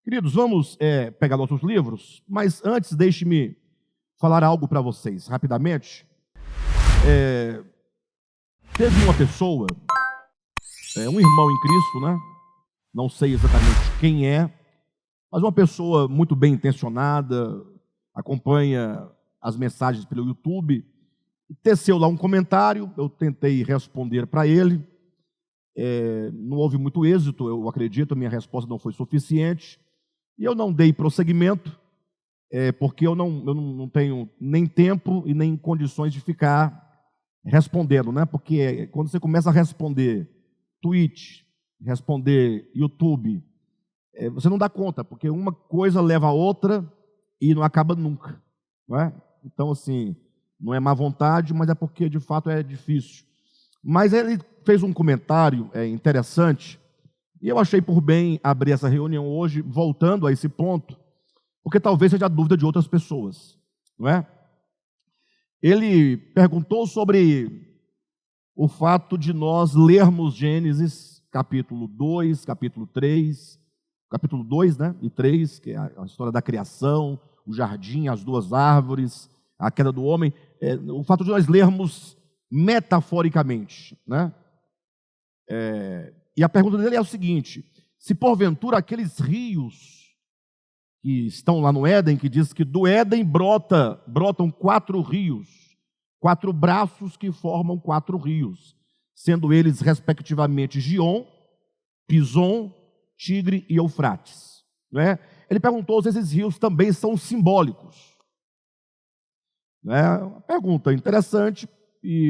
Queridos, vamos pegar nossos livros, mas antes deixe-me falar algo para vocês, rapidamente. Teve uma pessoa, um irmão em Cristo, né? Não sei exatamente quem é, mas uma pessoa muito bem intencionada, acompanha as mensagens pelo YouTube, teceu lá um comentário, eu tentei responder para ele, não houve muito êxito, eu acredito, a minha resposta não foi suficiente, e eu não dei prosseguimento, porque eu não tenho nem tempo e nem condições de ficar respondendo, né? Porque quando você começa a responder Twitch, responder YouTube, você não dá conta, porque uma coisa leva a outra e não acaba nunca, não é? Então, assim, não é má vontade, mas é porque, de fato, é difícil. Mas ele fez um comentário interessante, e eu achei por bem abrir essa reunião hoje, voltando a esse ponto, porque talvez seja a dúvida de outras pessoas, não é? Ele perguntou sobre o fato de nós lermos Gênesis, capítulo 2, capítulo 3, capítulo 2, né, e 3, que é a história da criação, o jardim, as duas árvores, a queda do homem, o fato de nós lermos metaforicamente, né? E a pergunta dele é o seguinte: se porventura aqueles rios que estão lá no Éden, que diz que do Éden brotam 4 rios, 4 braços que formam 4 rios, sendo eles respectivamente Gion, Pison, Tigre e Eufrates, não é? Ele perguntou se esses rios também são simbólicos. Uma pergunta interessante,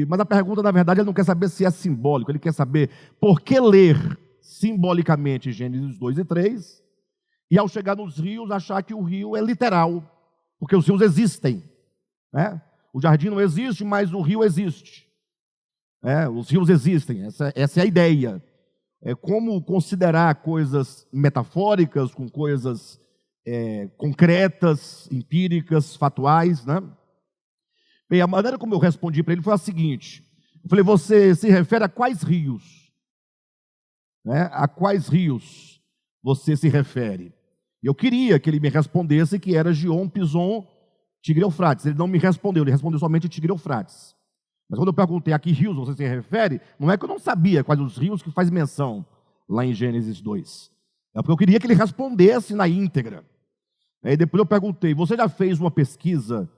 mas a pergunta, na verdade, ele não quer saber se é simbólico, ele quer saber por que ler simbolicamente Gênesis 2 e 3, e ao chegar nos rios, achar que o rio é literal, porque os rios existem, né? O jardim não existe, mas o rio existe. Os rios existem, essa é a ideia. Como considerar coisas metafóricas com coisas concretas, empíricas, fatuais, né? Bem, a maneira como eu respondi para ele foi a seguinte: eu falei, você se refere a quais rios? A quais rios você se refere? Eu queria que ele me respondesse que era Gion, Pison, Tigre e Eufrates. Ele não me respondeu, ele respondeu somente Tigre e Eufrates. Mas quando eu perguntei a que rios você se refere, não é que eu não sabia quais os rios que faz menção lá em Gênesis 2. É porque eu queria que ele respondesse na íntegra. Aí depois eu perguntei, você já fez uma pesquisa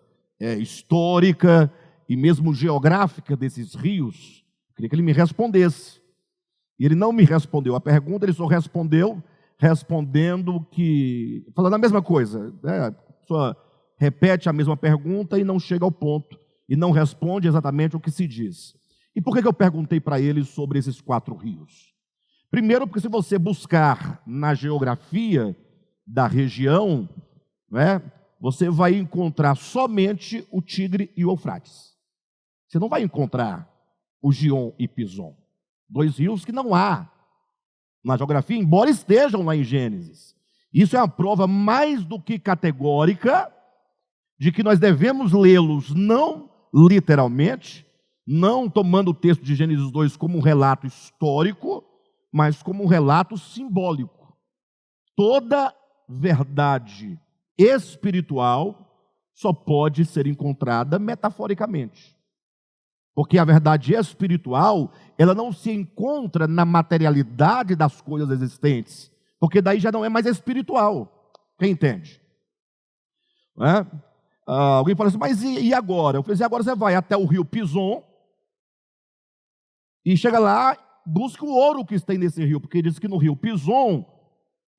histórica e mesmo geográfica desses rios? Eu queria que ele me respondesse. E ele não me respondeu a pergunta, ele só respondendo falando a mesma coisa, né? A pessoa repete a mesma pergunta e não chega ao ponto, e não responde exatamente o que se diz. E por que eu perguntei para ele sobre esses 4 rios? Primeiro, porque se você buscar na geografia da região, você vai encontrar somente o Tigre e o Eufrates. Você não vai encontrar o Gion e Pison, 2 rios que não há na geografia, embora estejam lá em Gênesis. Isso é uma prova mais do que categórica de que nós devemos lê-los não literalmente, não tomando o texto de Gênesis 2 como um relato histórico, mas como um relato simbólico. Toda verdade espiritual só pode ser encontrada metaforicamente. Porque a verdade espiritual, ela não se encontra na materialidade das coisas existentes, porque daí já não é mais espiritual. Quem entende? Alguém fala assim, mas e agora? Eu falei assim, agora você vai até o rio Pison e chega lá, busca o ouro que tem nesse rio, porque diz que no rio Pison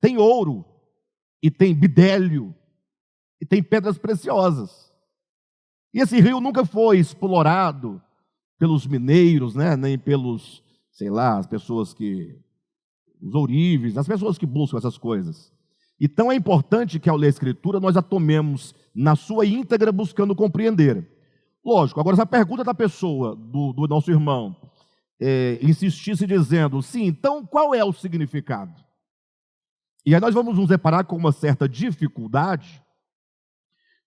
tem ouro, e tem bidélio, e tem pedras preciosas. E esse rio nunca foi explorado pelos mineiros, né? Nem pelos, as pessoas os ourives, as pessoas que buscam essas coisas. Então é importante que ao ler a Escritura nós a tomemos na sua íntegra buscando compreender. Lógico, agora essa pergunta da pessoa, do nosso irmão, insistisse dizendo, sim, então qual é o significado? E aí nós vamos nos deparar com uma certa dificuldade,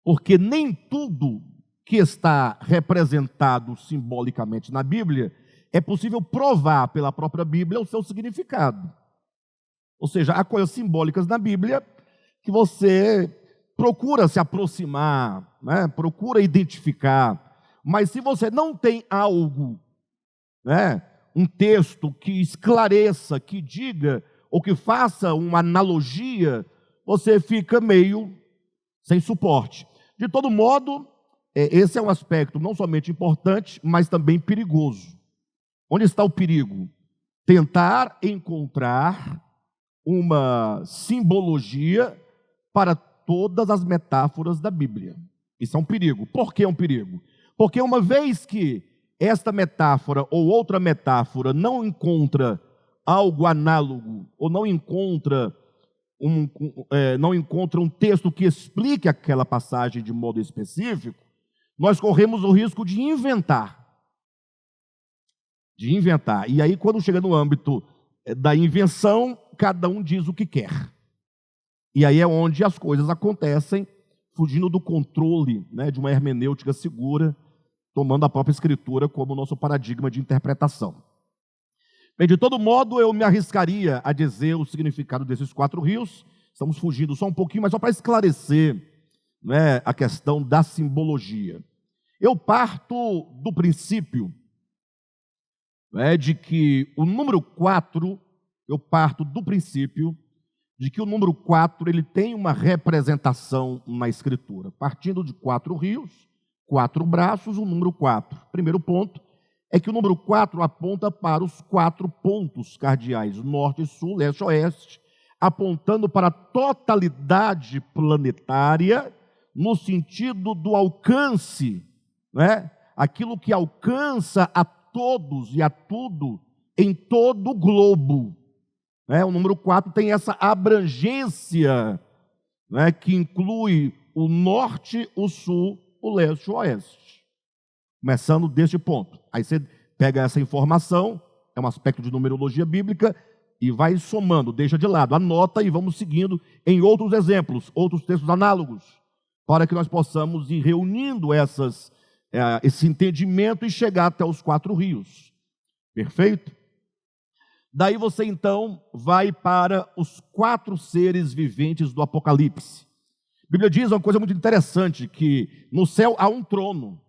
porque nem tudo que está representado simbolicamente na Bíblia é possível provar pela própria Bíblia o seu significado. Ou seja, há coisas simbólicas na Bíblia que você procura se aproximar, né? Procura identificar. Mas se você não tem algo, né? Um texto que esclareça, que diga, ou que faça uma analogia, você fica meio sem suporte. De todo modo, esse é um aspecto não somente importante, mas também perigoso. Onde está o perigo? Tentar encontrar uma simbologia para todas as metáforas da Bíblia. Isso é um perigo. Por que é um perigo? Porque uma vez que esta metáfora ou outra metáfora não encontra algo análogo, ou não encontra um texto que explique aquela passagem de modo específico, nós corremos o risco de inventar. E aí, quando chega no âmbito da invenção, cada um diz o que quer. E aí é onde as coisas acontecem, fugindo do controle, né, de uma hermenêutica segura, tomando a própria Escritura como nosso paradigma de interpretação. Bem, de todo modo, eu me arriscaria a dizer o significado desses 4 rios. Estamos fugindo só um pouquinho, mas só para esclarecer, né, a questão da simbologia. Eu parto do princípio, de que o número 4, ele tem uma representação na Escritura. Partindo de 4 rios, 4 braços, o número 4. Primeiro ponto é que o número 4 aponta para os 4 pontos cardeais, norte, sul, leste, oeste, apontando para a totalidade planetária, no sentido do alcance, né? Aquilo que alcança a todos e a tudo em todo o globo. O número 4 tem essa abrangência, né, que inclui o norte, o sul, o leste e o oeste. Começando deste ponto. Aí você pega essa informação, é um aspecto de numerologia bíblica, e vai somando, deixa de lado, anota e vamos seguindo em outros exemplos, outros textos análogos, para que nós possamos ir reunindo esse entendimento e chegar até os 4 rios. Perfeito? Daí você então vai para os 4 seres viventes do Apocalipse. A Bíblia diz uma coisa muito interessante, que no céu há um trono.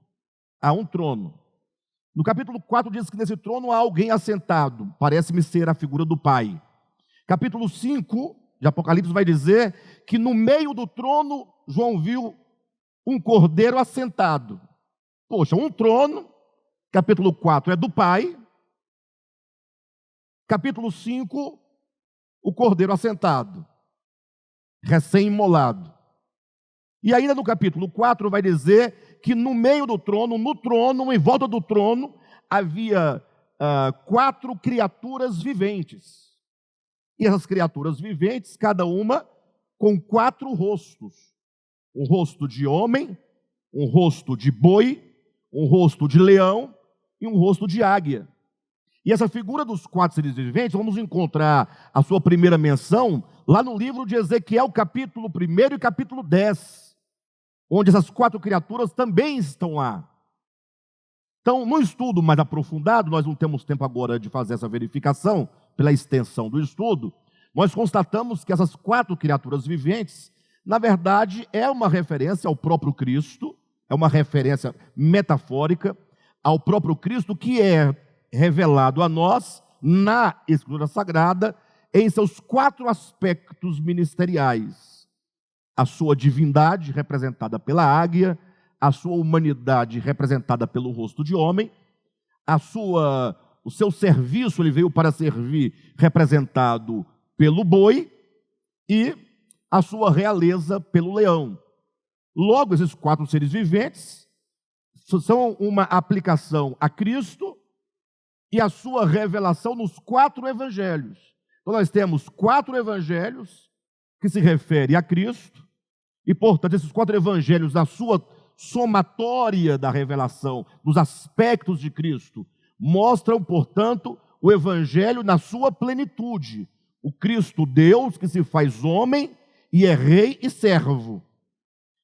No capítulo 4 diz que nesse trono há alguém assentado, parece-me ser a figura do Pai. Capítulo 5 de Apocalipse vai dizer que no meio do trono João viu um cordeiro assentado. Poxa, um trono, capítulo 4 é do Pai, capítulo 5, o cordeiro assentado, recém-imolado. E ainda no capítulo 4 vai dizer que no meio do trono, em volta do trono, havia 4 criaturas viventes. E essas criaturas viventes, cada uma com 4 rostos. Um rosto de homem, um rosto de boi, um rosto de leão e um rosto de águia. E essa figura dos 4 seres viventes, vamos encontrar a sua primeira menção lá no livro de Ezequiel, capítulo 1 e capítulo 10, onde essas 4 criaturas também estão lá. Então, no estudo mais aprofundado, nós não temos tempo agora de fazer essa verificação, pela extensão do estudo, nós constatamos que essas 4 criaturas viventes, na verdade, é uma referência ao próprio Cristo, é uma referência metafórica ao próprio Cristo, que é revelado a nós na Escritura Sagrada em seus 4 aspectos ministeriais: a sua divindade, representada pela águia; a sua humanidade, representada pelo rosto de homem; o seu serviço, ele veio para servir, representado pelo boi; e a sua realeza pelo leão. Logo, esses 4 seres viventes são uma aplicação a Cristo e a sua revelação nos 4 evangelhos. Então nós temos 4 evangelhos que se referem a Cristo, e portanto esses 4 evangelhos, na sua somatória da revelação dos aspectos de Cristo, mostram, portanto, o evangelho na sua plenitude. O Cristo Deus que se faz homem e é rei e servo.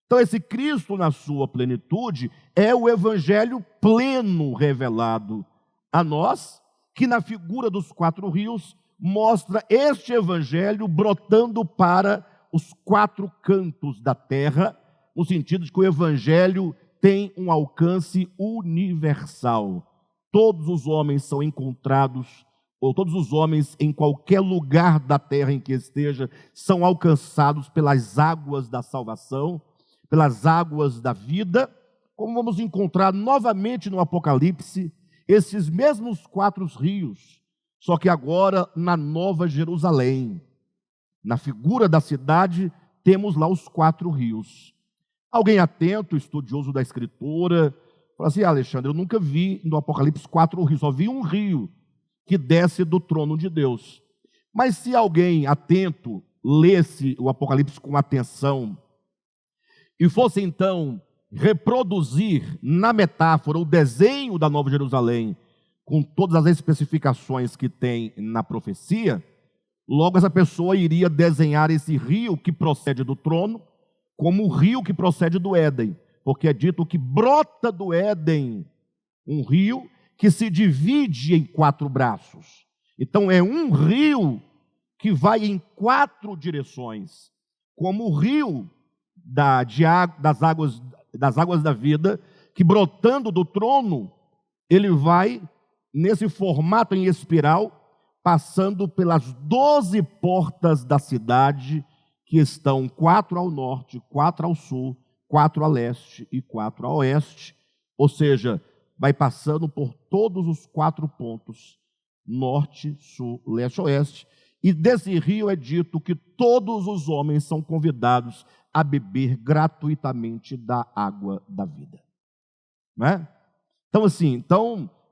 Então esse Cristo na sua plenitude é o evangelho pleno revelado a nós, que na figura dos 4 rios mostra este evangelho brotando para os quatro cantos da terra, no sentido de que o evangelho tem um alcance universal. Todos os homens são encontrados, ou todos os homens em qualquer lugar da terra em que esteja, são alcançados pelas águas da salvação, pelas águas da vida, como vamos encontrar novamente no Apocalipse, esses mesmos quatro rios, só que agora na Nova Jerusalém. Na figura da cidade, temos lá os quatro rios. Alguém atento, estudioso da Escritura, fala assim: Alexandre, eu nunca vi no Apocalipse quatro rios, só vi um rio que desce do trono de Deus. Mas se alguém atento lesse o Apocalipse com atenção e fosse então reproduzir na metáfora o desenho da Nova Jerusalém, com todas as especificações que tem na profecia, logo essa pessoa iria desenhar esse rio que procede do trono como o rio que procede do Éden, porque é dito que brota do Éden um rio que se divide em quatro braços. Então é um rio que vai em quatro direções, como o rio das águas da vida, que brotando do trono, ele vai nesse formato em espiral, passando pelas 12 portas da cidade, que estão 4 ao norte, 4 ao sul, 4 a leste e 4 a oeste, ou seja, vai passando por todos os 4 pontos, norte, sul, leste, oeste, e desse rio é dito que todos os homens são convidados a beber gratuitamente da água da vida. Não é? Então, assim,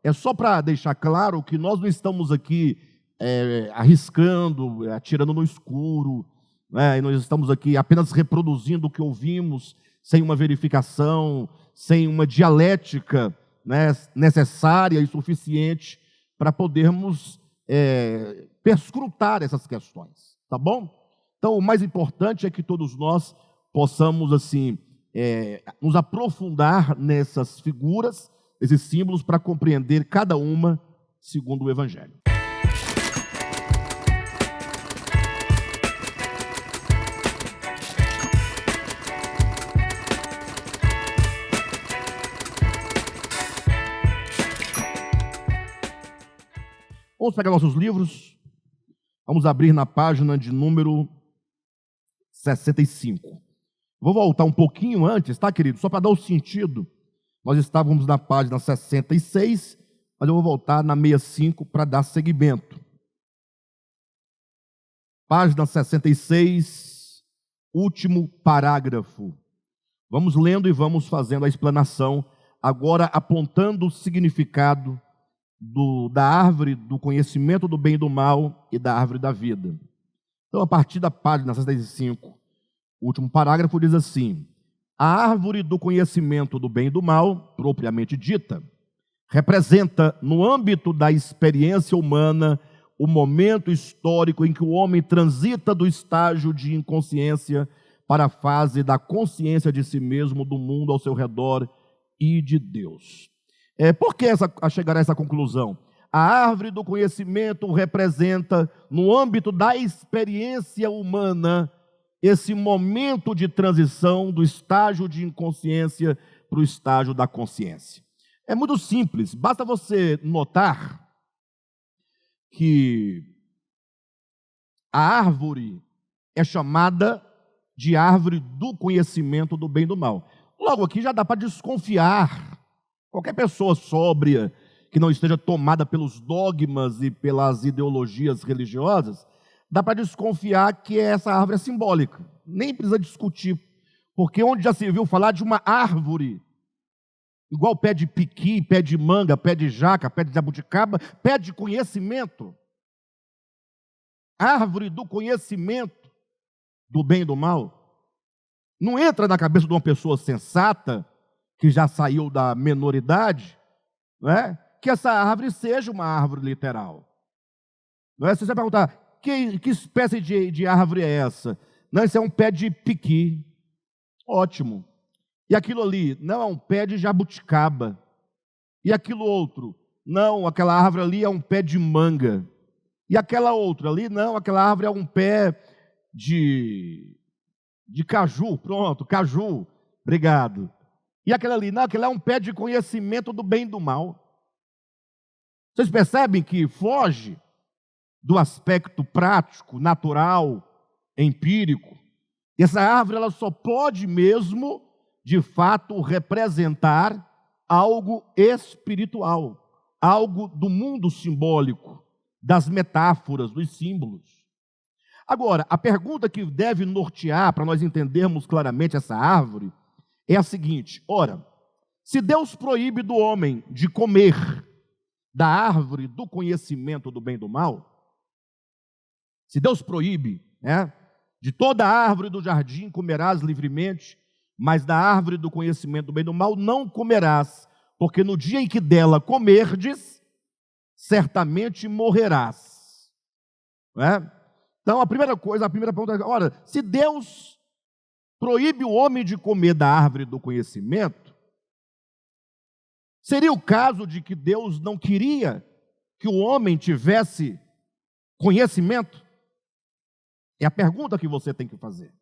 é só para deixar claro que nós não estamos aqui arriscando, atirando no escuro, né? E nós estamos aqui apenas reproduzindo o que ouvimos, sem uma verificação, sem uma dialética, né, necessária e suficiente para podermos perscrutar essas questões, tá bom? Então, o mais importante é que todos nós possamos, assim, nos aprofundar nessas figuras, esses símbolos, para compreender cada uma segundo o Evangelho. Vamos pegar nossos livros, vamos abrir na página de número 65. Vou voltar um pouquinho antes, tá, querido? Só para dar o sentido. Nós estávamos na página 66, mas eu vou voltar na 65 para dar seguimento. Página 66, último parágrafo. Vamos lendo e vamos fazendo a explanação, agora apontando o significado da árvore do conhecimento do bem e do mal e da árvore da vida. Então, a partir da página 65, o último parágrafo diz assim: a árvore do conhecimento do bem e do mal, propriamente dita, representa, no âmbito da experiência humana, o momento histórico em que o homem transita do estágio de inconsciência para a fase da consciência de si mesmo, do mundo ao seu redor e de Deus. Por que chegar a essa conclusão? A árvore do conhecimento representa, no âmbito da experiência humana, esse momento de transição do estágio de inconsciência para o estágio da consciência. É muito simples, basta você notar que a árvore é chamada de árvore do conhecimento do bem e do mal. Logo aqui já dá para desconfiar. Qualquer pessoa sóbria, que não esteja tomada pelos dogmas e pelas ideologias religiosas, dá para desconfiar que essa árvore é simbólica. Nem precisa discutir, porque onde já se viu falar de uma árvore, igual pé de piqui, pé de manga, pé de jaca, pé de jabuticaba, pé de conhecimento. Árvore do conhecimento do bem e do mal. Não entra na cabeça de uma pessoa sensata, que já saiu da menoridade, não é? Que essa árvore seja uma árvore literal. Não é? Se você perguntar, que espécie de árvore é essa? Não, isso é um pé de piqui. Ótimo. E aquilo ali? Não, é um pé de jabuticaba. E aquilo outro? Não, aquela árvore ali é um pé de manga. E aquela outra ali? Não, aquela árvore é um pé de de caju, pronto, caju, obrigado. E aquela ali, não, aquele é um pé de conhecimento do bem e do mal. Vocês percebem que foge do aspecto prático, natural, empírico. E essa árvore ela só pode mesmo, de fato, representar algo espiritual, algo do mundo simbólico, das metáforas, dos símbolos. Agora, a pergunta que deve nortear para nós entendermos claramente essa árvore é a seguinte: ora, se Deus proíbe do homem de comer da árvore do conhecimento do bem e do mal, se Deus proíbe, de toda árvore do jardim comerás livremente, mas da árvore do conhecimento do bem e do mal não comerás, porque no dia em que dela comerdes, certamente morrerás. Então, a primeira pergunta é, ora, se Deus proíbe o homem de comer da árvore do conhecimento, seria o caso de que Deus não queria que o homem tivesse conhecimento? É a pergunta que você tem que fazer.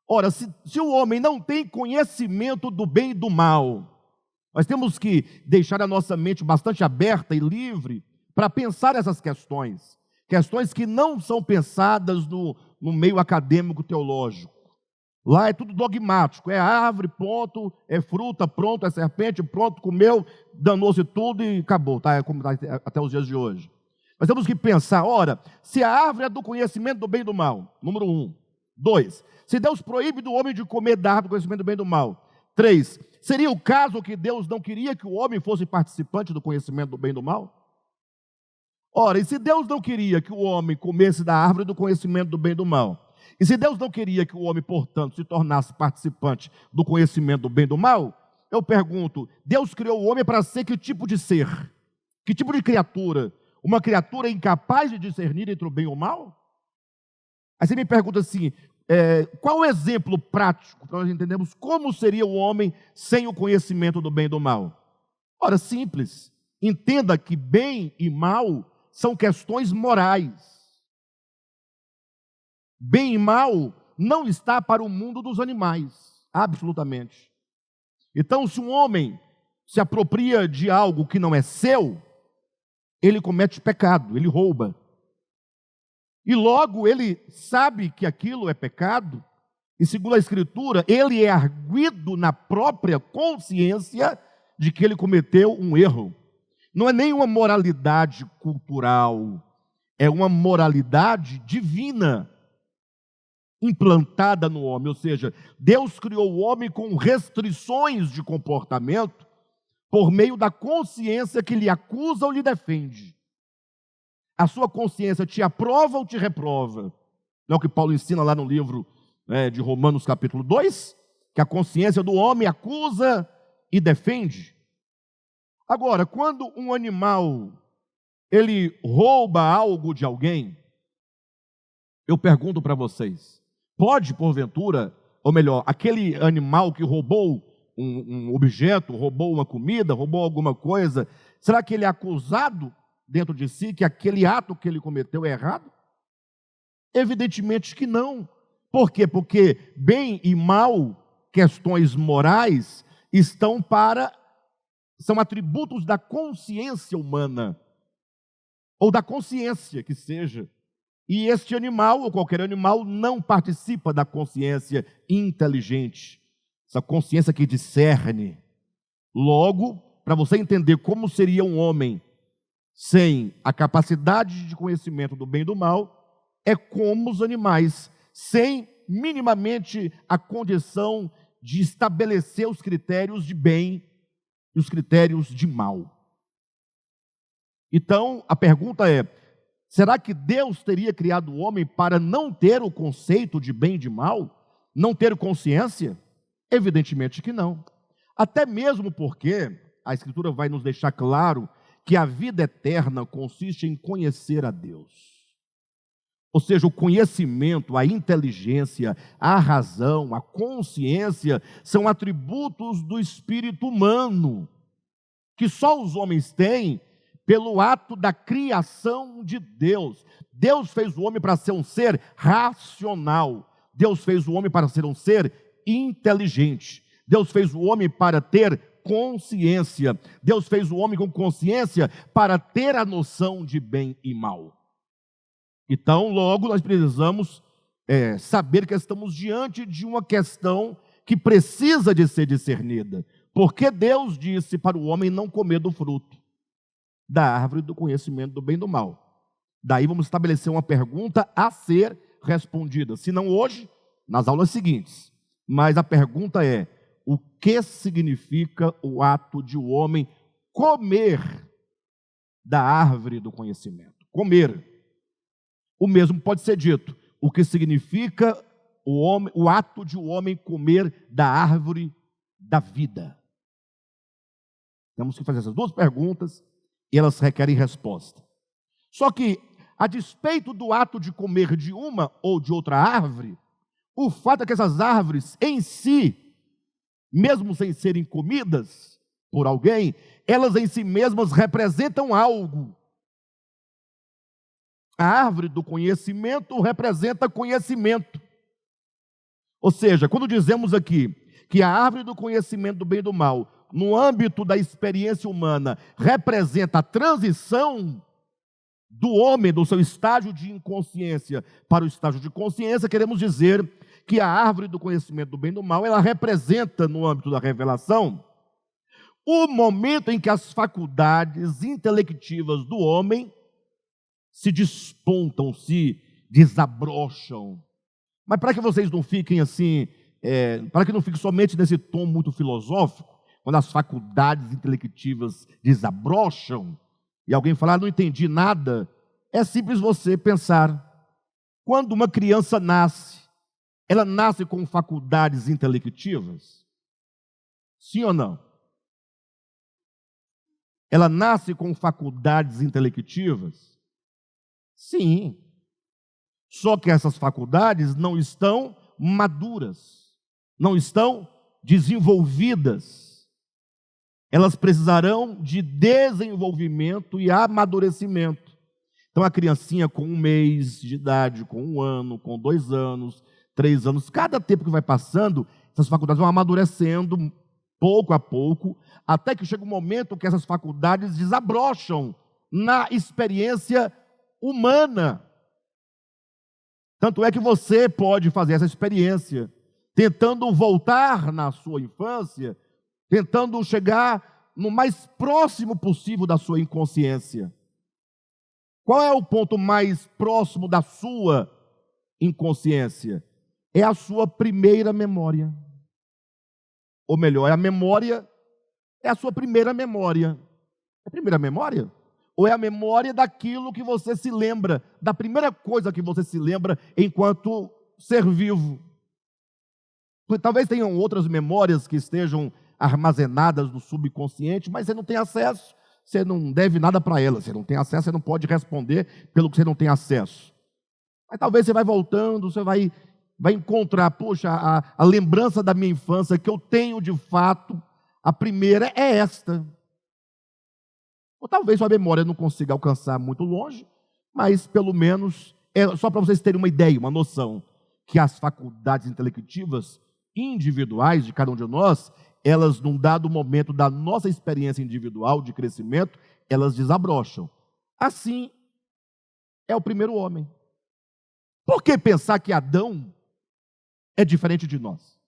Ora, se o homem não tem conhecimento do bem e do mal, nós temos que deixar a nossa mente bastante aberta e livre para pensar essas questões. Questões que não são pensadas no meio acadêmico teológico. Lá é tudo dogmático, é árvore, pronto, é fruta, pronto, é serpente, pronto, comeu, danou-se tudo e acabou, tá? É como tá até os dias de hoje. Nós temos que pensar, ora, se a árvore é do conhecimento do bem e do mal, número 1. 2, se Deus proíbe do homem de comer da árvore do conhecimento do bem e do mal. 3, seria o caso que Deus não queria que o homem fosse participante do conhecimento do bem e do mal? Ora, e se Deus não queria que o homem comesse da árvore do conhecimento do bem e do mal, e se Deus não queria que o homem, portanto, se tornasse participante do conhecimento do bem e do mal, eu pergunto, Deus criou o homem para ser que tipo de ser? Que tipo de criatura? Uma criatura incapaz de discernir entre o bem e o mal? Aí você me pergunta assim, qual o exemplo prático para nós entendermos como seria o homem sem o conhecimento do bem e do mal? Ora, simples, entenda que bem e mal são questões morais. Bem e mal não está para o mundo dos animais, absolutamente. Então, se um homem se apropria de algo que não é seu, ele comete pecado, ele rouba. E logo ele sabe que aquilo é pecado, e segundo a Escritura, ele é arguido na própria consciência de que ele cometeu um erro. Não é nem uma moralidade cultural, é uma moralidade divina, implantada no homem, ou seja, Deus criou o homem com restrições de comportamento por meio da consciência que lhe acusa ou lhe defende. A sua consciência te aprova ou te reprova? Não é o que Paulo ensina lá no livro de Romanos capítulo 2? Que a consciência do homem acusa e defende. Agora, quando um animal ele rouba algo de alguém, eu pergunto para vocês, pode, porventura, ou melhor, aquele animal que roubou um objeto, roubou uma comida, roubou alguma coisa, será que ele é acusado dentro de si que aquele ato que ele cometeu é errado? Evidentemente que não. Por quê? Porque bem e mal, questões morais, são atributos da consciência humana, ou da consciência que seja. E este animal, ou qualquer animal, não participa da consciência inteligente, essa consciência que discerne. Logo, para você entender como seria um homem sem a capacidade de conhecimento do bem e do mal, é como os animais, sem minimamente a condição de estabelecer os critérios de bem e os critérios de mal. Então, a pergunta é, será que Deus teria criado o homem para não ter o conceito de bem e de mal? Não ter consciência? Evidentemente que não. Até mesmo porque a Escritura vai nos deixar claro que a vida eterna consiste em conhecer a Deus. Ou seja, o conhecimento, a inteligência, a razão, a consciência são atributos do espírito humano, que só os homens têm pelo ato da criação de Deus. Deus fez o homem para ser um ser racional. Deus fez o homem para ser um ser inteligente. Deus fez o homem para ter consciência. Deus fez o homem com consciência para ter a noção de bem e mal. Então, logo, nós precisamos saber que estamos diante de uma questão que precisa de ser discernida. Porque Deus disse para o homem não comer do fruto da árvore do conhecimento do bem e do mal. Daí vamos estabelecer uma pergunta a ser respondida, se não hoje, nas aulas seguintes. Mas a pergunta é: o que significa o ato de o homem comer da árvore do conhecimento? Comer. O mesmo pode ser dito: o que significa o ato de o homem comer da árvore da vida? Temos que fazer essas duas perguntas e elas requerem resposta. Só que, a despeito do ato de comer de uma ou de outra árvore, o fato é que essas árvores em si, mesmo sem serem comidas por alguém, elas em si mesmas representam algo. A árvore do conhecimento representa conhecimento. Ou seja, quando dizemos aqui que a árvore do conhecimento do bem e do mal, no âmbito da experiência humana, representa a transição do homem, do seu estágio de inconsciência para o estágio de consciência, queremos dizer que a árvore do conhecimento do bem e do mal, ela representa, no âmbito da revelação, o momento em que as faculdades intelectivas do homem se despontam, se desabrocham. Mas para que vocês não fiquem assim, para que não fique somente nesse tom muito filosófico, quando as faculdades intelectivas desabrocham, e alguém falar, não entendi nada, é simples você pensar. Quando uma criança nasce, ela nasce com faculdades intelectivas? Sim ou não? Ela nasce com faculdades intelectivas? Sim. Só que essas faculdades não estão maduras, não estão desenvolvidas. Elas precisarão de desenvolvimento e amadurecimento. Então, a criancinha com 1 mês de idade, com 1 ano, com 2 anos, 3 anos, cada tempo que vai passando, essas faculdades vão amadurecendo pouco a pouco, até que chega um momento que essas faculdades desabrocham na experiência humana. Tanto é que você pode fazer essa experiência, tentando voltar na sua infância, tentando chegar no mais próximo possível da sua inconsciência. Qual é o ponto mais próximo da sua inconsciência? É a sua primeira memória. Ou melhor, é a sua primeira memória. É a primeira memória? Ou é a memória daquilo que você se lembra, da primeira coisa que você se lembra enquanto ser vivo? Talvez tenham outras memórias que estejam armazenadas no subconsciente, mas você não tem acesso, você não deve nada para elas, você não tem acesso, você não pode responder pelo que você não tem acesso. Mas talvez você vai voltando, você vai encontrar, poxa, a lembrança da minha infância que eu tenho de fato, a primeira é esta. Ou talvez sua memória não consiga alcançar muito longe, mas pelo menos, só para vocês terem uma ideia, uma noção, que as faculdades intelectivas individuais de cada um de nós, elas, num dado momento da nossa experiência individual de crescimento, elas desabrocham. Assim é o primeiro homem. Por que pensar que Adão é diferente de nós?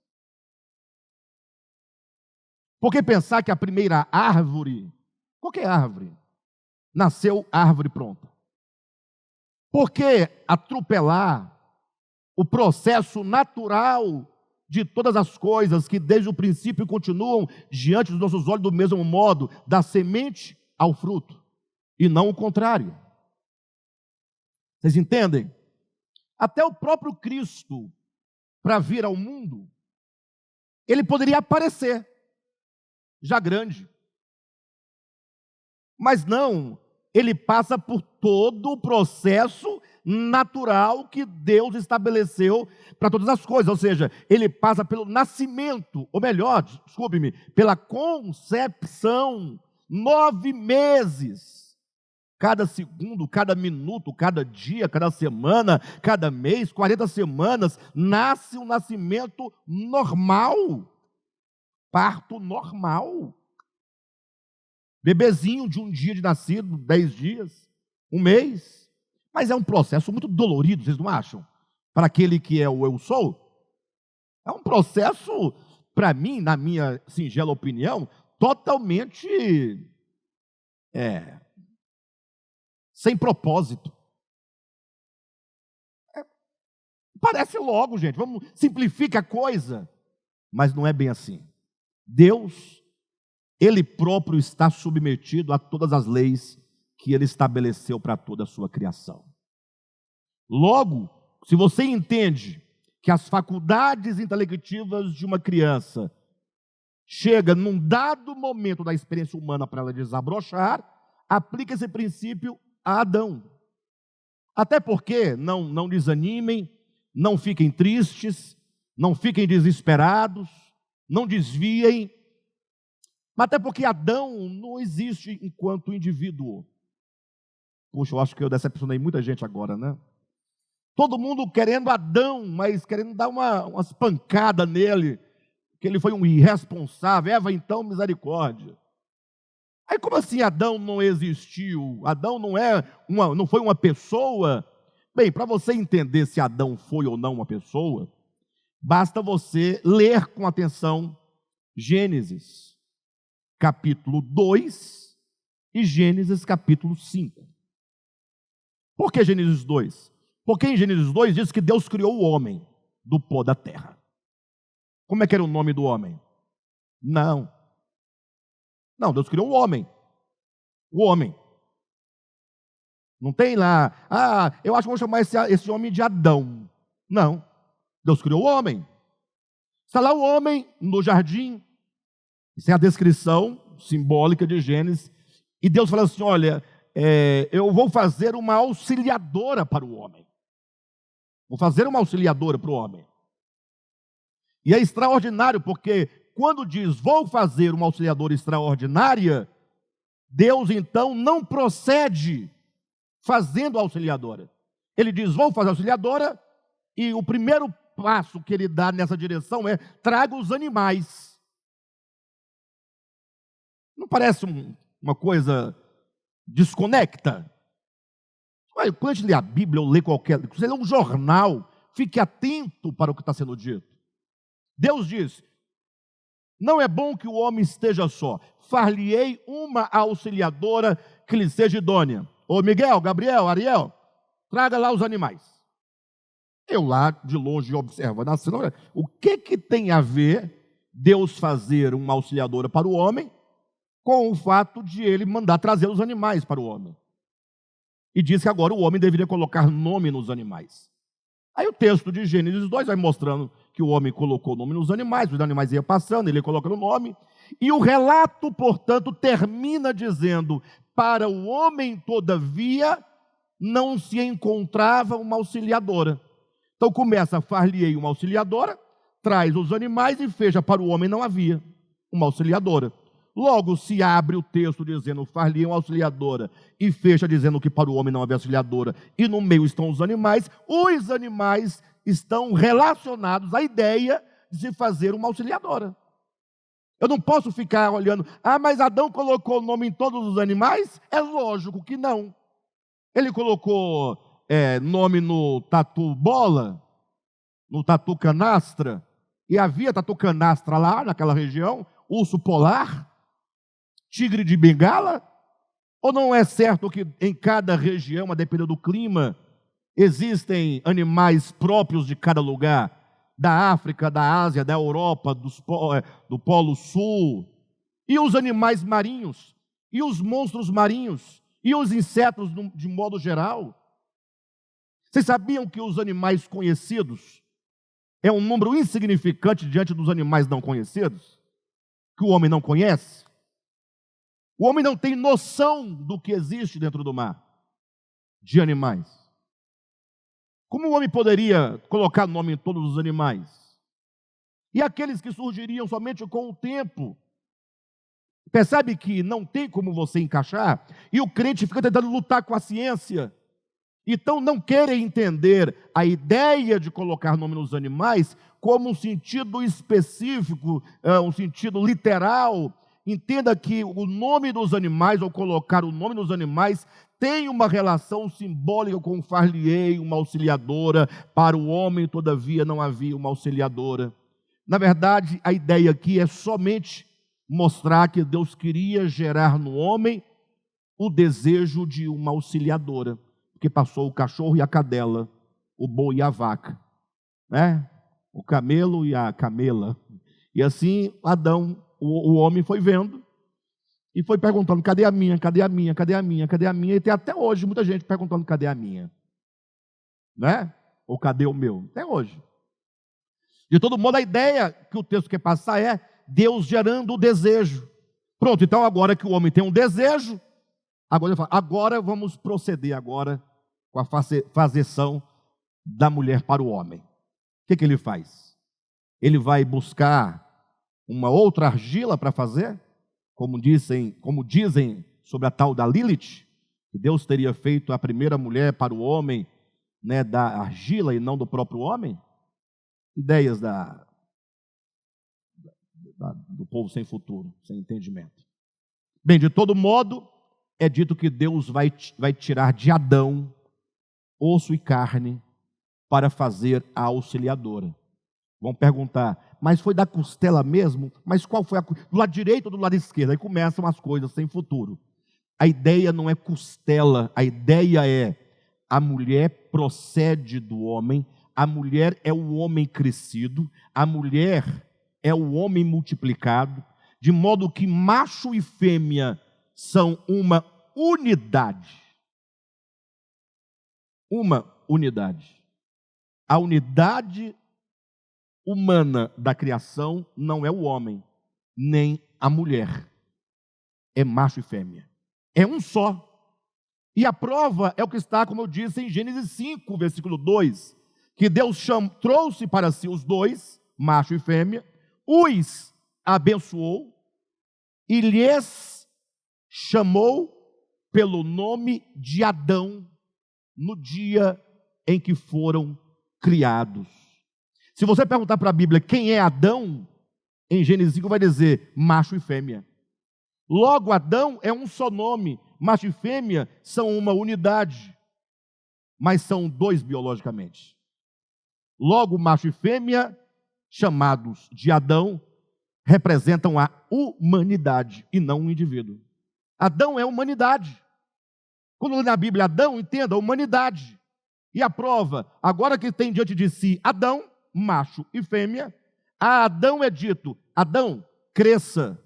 Por que pensar que a primeira árvore, qualquer árvore, nasceu árvore pronta? Por que atropelar o processo natural de todas as coisas que desde o princípio continuam diante dos nossos olhos do mesmo modo, da semente ao fruto, e não o contrário? Vocês entendem? Até o próprio Cristo, para vir ao mundo, ele poderia aparecer já grande. Mas não, ele passa por todo o processo natural que Deus estabeleceu para todas as coisas, ou seja, ele passa pelo nascimento, ou melhor, desculpe-me, pela concepção, 9 meses Cada segundo, cada minuto, cada dia, cada semana, cada mês, 40 semanas, nasce um nascimento normal. Parto normal. Bebezinho de um dia de nascido, 10 dias, um mês. Mas é um processo muito dolorido, vocês não acham? Para aquele que é o eu sou. É um processo, para mim, na minha singela opinião, totalmente sem propósito. Parece logo, gente, vamos simplificar a coisa. Mas não é bem assim. Deus, Ele próprio está submetido a todas as leis que Ele estabeleceu para toda a sua criação. Logo, se você entende que as faculdades intelectivas de uma criança chega num dado momento da experiência humana para ela desabrochar, aplica esse princípio a Adão. Até porque, não desanimem, não fiquem tristes, não fiquem desesperados, não desviem, mas até porque Adão não existe enquanto indivíduo. Puxa, eu acho que eu decepcionei muita gente agora, né? Todo mundo querendo Adão, mas querendo dar umas pancadas nele, que ele foi um irresponsável. Eva, então, misericórdia. Aí como assim Adão não existiu? Adão não foi uma pessoa? Bem, para você entender se Adão foi ou não uma pessoa, basta você ler com atenção Gênesis capítulo 2 e Gênesis capítulo 5. Por que Gênesis 2? Porque em Gênesis 2 diz que Deus criou o homem do pó da terra. Como é que era o nome do homem? Não, Deus criou o homem. O homem. Não tem lá, eu acho que vou chamar esse homem de Adão. Não, Deus criou o homem. Está lá o homem no jardim. Isso é a descrição simbólica de Gênesis. E Deus fala assim, olha, eu vou fazer uma auxiliadora para o homem. Vou fazer uma auxiliadora para o homem. E é extraordinário, porque quando diz, vou fazer uma auxiliadora extraordinária, Deus então não procede fazendo a auxiliadora. Ele diz, vou fazer a auxiliadora, e o primeiro passo que ele dá nessa direção é, traga os animais. Não parece uma coisa desconecta? Quando a gente lê a Bíblia ou lê você lê um jornal, fique atento para o que está sendo dito. Deus diz, não é bom que o homem esteja só, far-lhe-ei uma auxiliadora que lhe seja idônea. Ô Miguel, Gabriel, Ariel, traga lá os animais. Eu lá de longe observando, o que tem a ver Deus fazer uma auxiliadora para o homem com o fato de ele mandar trazer os animais para o homem? E diz que agora o homem deveria colocar nome nos animais. Aí o texto de Gênesis 2 vai mostrando que o homem colocou nome nos animais, os animais iam passando, ele colocando o nome, e o relato, portanto, termina dizendo, para o homem, todavia, não se encontrava uma auxiliadora. Então começa, far-lhe-ei uma auxiliadora, traz os animais e fecha, para o homem não havia uma auxiliadora. Logo se abre o texto dizendo, far-lhe-ei uma auxiliadora, e fecha dizendo que para o homem não havia auxiliadora, e no meio estão os animais estão relacionados à ideia de se fazer uma auxiliadora. Eu não posso ficar olhando, mas Adão colocou o nome em todos os animais? É lógico que não. Ele colocou nome no tatu bola, no tatu canastra, e havia tatu canastra lá naquela região, urso polar, tigre de bengala? Ou não é certo que em cada região, a depender do clima, existem animais próprios de cada lugar? Da África, da Ásia, da Europa, do Polo Sul. E os animais marinhos, e os monstros marinhos, e os insetos de modo geral. Vocês sabiam que os animais conhecidos é um número insignificante diante dos animais não conhecidos? Que o homem não conhece? O homem não tem noção do que existe dentro do mar, de animais. Como o homem poderia colocar nome em todos os animais? E aqueles que surgiriam somente com o tempo? Percebe que não tem como você encaixar? E o crente fica tentando lutar com a ciência. Então não querem entender a ideia de colocar nome nos animais como um sentido específico, um sentido literal. Entenda que o nome dos animais, ou colocar o nome nos animais, tem uma relação simbólica com far-lhe-ei uma auxiliadora. Para o homem, todavia, não havia uma auxiliadora. Na verdade, a ideia aqui é somente mostrar que Deus queria gerar no homem o desejo de uma auxiliadora, porque passou o cachorro e a cadela, o boi e a vaca, né? O camelo e a camela. E assim Adão, o homem, foi vendo e foi perguntando: cadê a minha, cadê a minha, cadê a minha, cadê a minha? E tem até hoje muita gente perguntando: cadê a minha? Né? Ou cadê o meu? Até hoje. De todo modo, a ideia que o texto quer passar é Deus gerando o desejo. Pronto, então agora que o homem tem um desejo, agora ele fala: agora vamos proceder agora com a fazeção da mulher para o homem. O que ele faz? Ele vai buscar uma outra argila para fazer, como dizem sobre a tal da Lilith, que Deus teria feito a primeira mulher para o homem, né, da argila e não do próprio homem. Ideias do povo sem futuro, sem entendimento. Bem, de todo modo, é dito que Deus vai tirar de Adão osso e carne para fazer a auxiliadora. Vão perguntar: mas foi da costela mesmo? Mas qual foi do lado direito ou do lado esquerdo? Aí começam as coisas sem futuro. A ideia não é costela, a ideia é: a mulher procede do homem, a mulher é o homem crescido, a mulher é o homem multiplicado, de modo que macho e fêmea são uma unidade. Uma unidade. A unidade humana da criação não é o homem, nem a mulher. É macho e fêmea. É um só. E a prova é o que está, como eu disse, em Gênesis 5, versículo 2, que Deus trouxe para si os dois, macho e fêmea, os abençoou e lhes chamou pelo nome de Adão no dia em que foram criados. Se você perguntar para a Bíblia quem é Adão, em Gênesis 5 vai dizer macho e fêmea. Logo, Adão é um só nome, macho e fêmea são uma unidade, mas são dois biologicamente. Logo, macho e fêmea, chamados de Adão, representam a humanidade e não um indivíduo. Adão é humanidade. Quando lê na Bíblia Adão, entenda, a humanidade. E a prova, agora que tem diante de si Adão, macho e fêmea, a Adão é dito: Adão, cresça,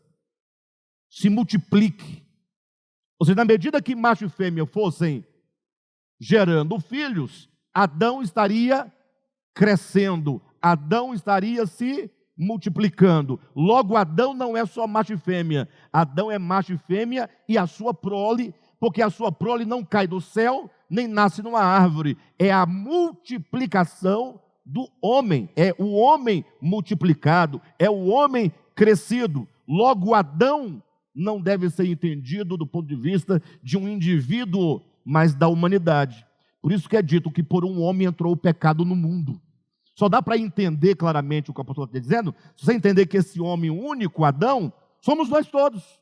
se multiplique. Ou seja, na medida que macho e fêmea fossem gerando filhos, Adão estaria crescendo, Adão estaria se multiplicando. Logo, Adão não é só macho e fêmea, Adão é macho e fêmea e a sua prole, porque a sua prole não cai do céu, nem nasce numa árvore. É a multiplicação do homem, é o homem multiplicado, é o homem crescido. Logo, Adão não deve ser entendido do ponto de vista de um indivíduo, mas da humanidade. Por isso que é dito que por um homem entrou o pecado no mundo. Só dá para entender claramente o que o apóstolo está dizendo se você entender que esse homem único, Adão, somos nós todos.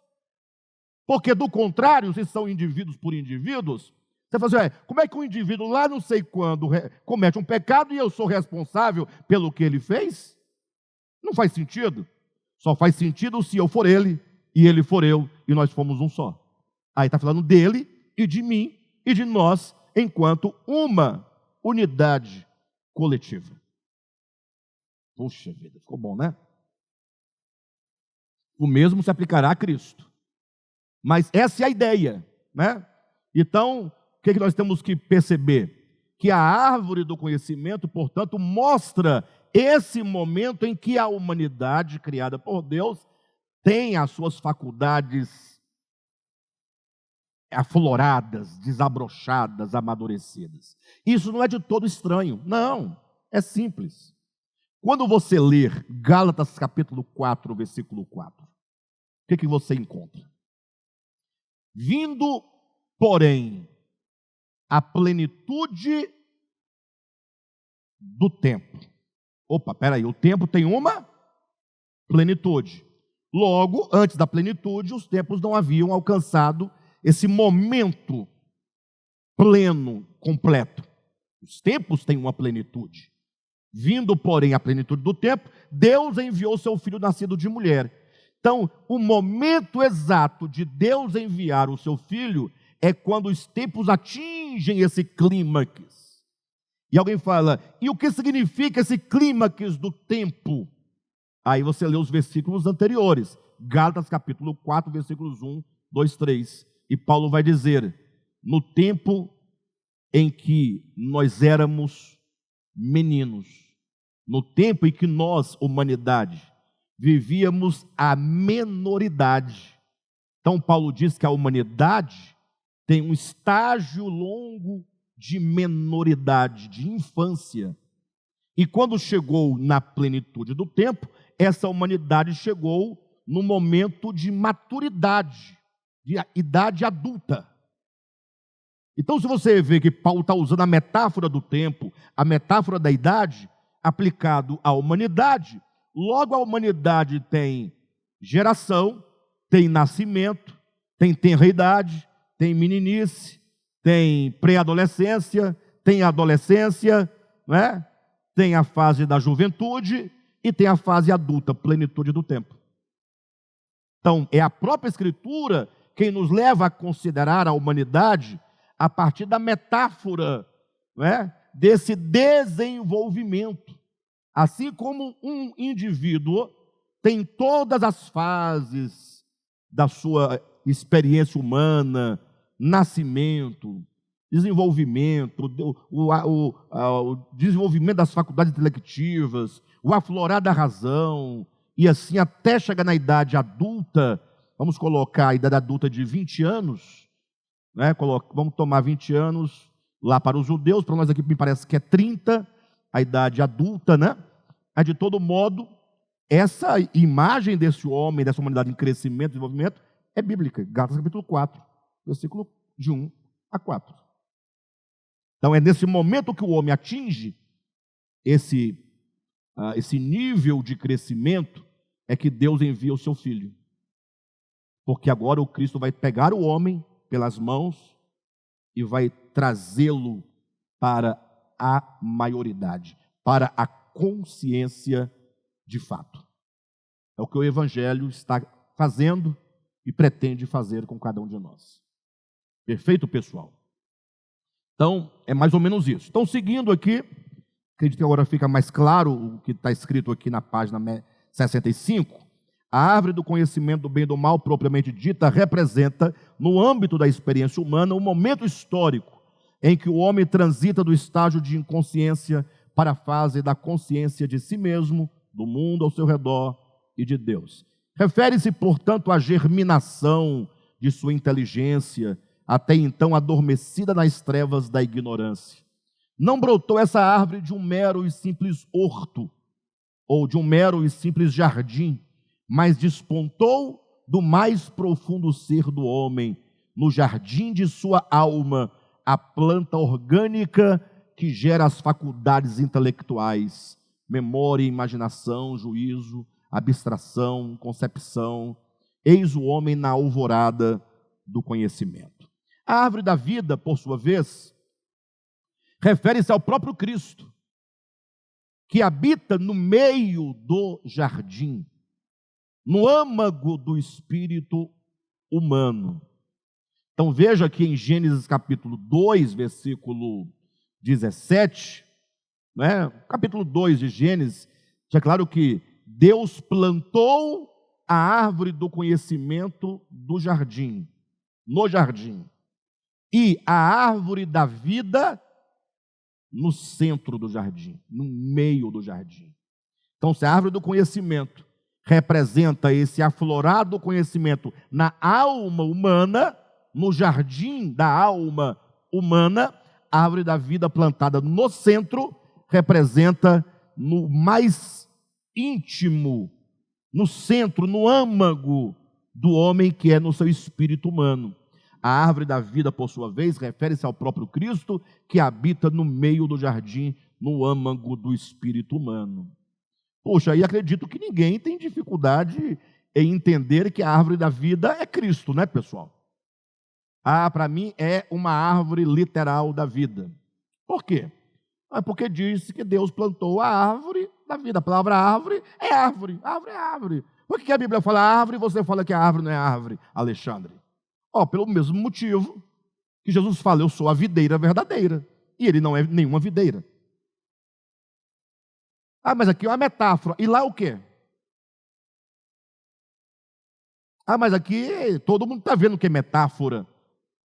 Porque do contrário, se são indivíduos por indivíduos, você fala assim: como é que um indivíduo lá não sei quando comete um pecado e eu sou responsável pelo que ele fez? Não faz sentido. Só faz sentido se eu for ele e ele for eu e nós fomos um só. Aí está falando dele e de mim e de nós enquanto uma unidade coletiva. Puxa vida, ficou bom, né? O mesmo se aplicará a Cristo. Mas essa é a ideia, né? Então, o que nós temos que perceber? Que a árvore do conhecimento, portanto, mostra esse momento em que a humanidade criada por Deus tem as suas faculdades afloradas, desabrochadas, amadurecidas. Isso não é de todo estranho, não, é simples. Quando você ler Gálatas capítulo 4, versículo 4, que você encontra? Vindo, porém, a plenitude do tempo. Opa, peraí, o tempo tem uma plenitude. Logo, antes da plenitude, os tempos não haviam alcançado esse momento pleno, completo. Os tempos têm uma plenitude. Vindo, porém, a plenitude do tempo, Deus enviou seu filho nascido de mulher. Então, o momento exato de Deus enviar o seu filho é quando os tempos atingem esse clímax. E alguém fala, e o que significa esse clímax do tempo? Aí você lê os versículos anteriores, Gálatas capítulo 4, versículos 1, 2, 3. E Paulo vai dizer, no tempo em que nós éramos meninos, no tempo em que nós, humanidade, vivíamos a menoridade. Então Paulo diz que a humanidade tem um estágio longo de menoridade, de infância. E quando chegou na plenitude do tempo, essa humanidade chegou no momento de maturidade, de idade adulta. Então, se você vê que Paulo está usando a metáfora do tempo, a metáfora da idade, aplicado à humanidade, logo a humanidade tem geração, tem nascimento, tem tenra-idade, tem meninice, tem pré-adolescência, tem adolescência, né? Tem a fase da juventude e tem a fase adulta, plenitude do tempo. Então, é a própria Escritura quem nos leva a considerar a humanidade a partir da metáfora, né, desse desenvolvimento. Assim como um indivíduo tem todas as fases da sua experiência humana, nascimento, desenvolvimento, o desenvolvimento das faculdades intelectivas, o aflorar da razão, e assim até chegar na idade adulta, vamos colocar a idade adulta de 20 anos, né? Vamos tomar 20 anos lá para os judeus, para nós aqui me parece que é 30, a idade adulta, né? Mas de todo modo, essa imagem desse homem, dessa humanidade em crescimento, desenvolvimento, é bíblica. Gálatas capítulo 4, versículo de 1 a 4. Então é nesse momento que o homem atinge esse nível de crescimento, é que Deus envia o seu filho. Porque agora o Cristo vai pegar o homem pelas mãos e vai trazê-lo para a maioridade, para a consciência de fato. É o que o Evangelho está fazendo e pretende fazer com cada um de nós. Perfeito, pessoal? Então, é mais ou menos isso. Então, seguindo aqui, acredito que agora fica mais claro o que está escrito aqui na página 65. A árvore do conhecimento do bem e do mal, propriamente dita, representa, no âmbito da experiência humana, um momento histórico em que o homem transita do estágio de inconsciência para a fase da consciência de si mesmo, do mundo ao seu redor e de Deus. Refere-se, portanto, à germinação de sua inteligência, até então adormecida nas trevas da ignorância. Não brotou essa árvore de um mero e simples horto, ou de um mero e simples jardim, mas despontou do mais profundo ser do homem, no jardim de sua alma, a planta orgânica que gera as faculdades intelectuais, memória, imaginação, juízo, abstração, concepção. Eis o homem na alvorada do conhecimento. A árvore da vida, por sua vez, refere-se ao próprio Cristo, que habita no meio do jardim, no âmago do espírito humano. Então veja que em Gênesis capítulo 2, versículo 17, né? Capítulo 2 de Gênesis, é claro que Deus plantou a árvore do conhecimento do jardim, no jardim, e a árvore da vida no centro do jardim, no meio do jardim. Então, se a árvore do conhecimento representa esse aflorado conhecimento na alma humana, no jardim da alma humana, a árvore da vida plantada no centro representa no mais íntimo, no centro, no âmago do homem que é no seu espírito humano. A árvore da vida, por sua vez, refere-se ao próprio Cristo que habita no meio do jardim, no âmago do espírito humano. Poxa, e acredito que ninguém tem dificuldade em entender que a árvore da vida é Cristo, né, pessoal? Para mim é uma árvore literal da vida. Por quê? Porque disse que Deus plantou a árvore da vida. A palavra árvore é árvore. Árvore é árvore. Por que a Bíblia fala árvore e você fala que a árvore não é árvore, Alexandre? Pelo mesmo motivo que Jesus fala, eu sou a videira verdadeira. E ele não é nenhuma videira. Mas aqui é uma metáfora. E lá o quê? Mas aqui todo mundo está vendo que é metáfora.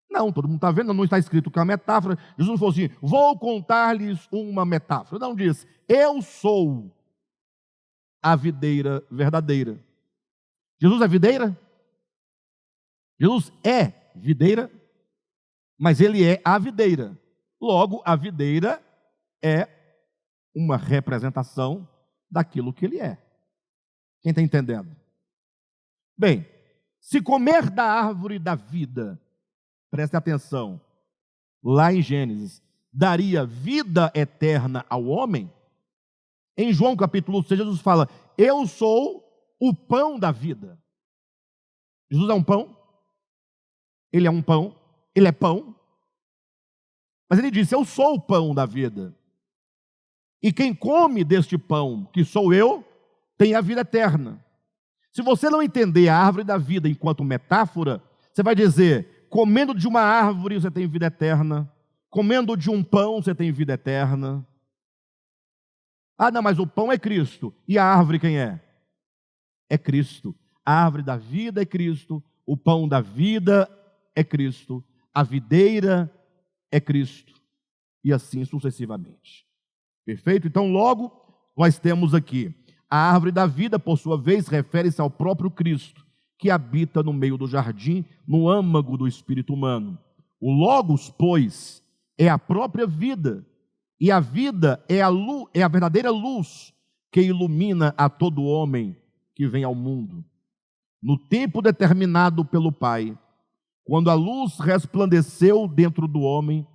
Não, todo mundo está vendo, não está escrito que é uma metáfora. Jesus não falou assim, vou contar-lhes uma metáfora. Não, diz, eu sou a videira verdadeira. Jesus é videira? Jesus é videira, mas ele é a videira. Logo, a videira é uma representação daquilo que ele é. Quem está entendendo? Bem, se comer da árvore da vida, preste atenção, lá em Gênesis, daria vida eterna ao homem? Em João capítulo 6, Jesus fala, eu sou o pão da vida. Jesus é um pão? Ele é um pão? Ele é pão? Mas ele disse, eu sou o pão da vida. E quem come deste pão, que sou eu, tem a vida eterna. Se você não entender a árvore da vida enquanto metáfora, você vai dizer, comendo de uma árvore você tem vida eterna, comendo de um pão você tem vida eterna. Não, mas o pão é Cristo. E a árvore quem é? É Cristo. A árvore da vida é Cristo, o pão da vida é Cristo, a videira é Cristo, e assim sucessivamente. Perfeito? Então, logo, nós temos aqui, a árvore da vida, por sua vez, refere-se ao próprio Cristo, que habita no meio do jardim, no âmago do espírito humano. O Logos, pois, é a própria vida, e a vida é a verdadeira luz que ilumina a todo homem que vem ao mundo. No tempo determinado pelo Pai, quando a luz resplandeceu dentro do homem,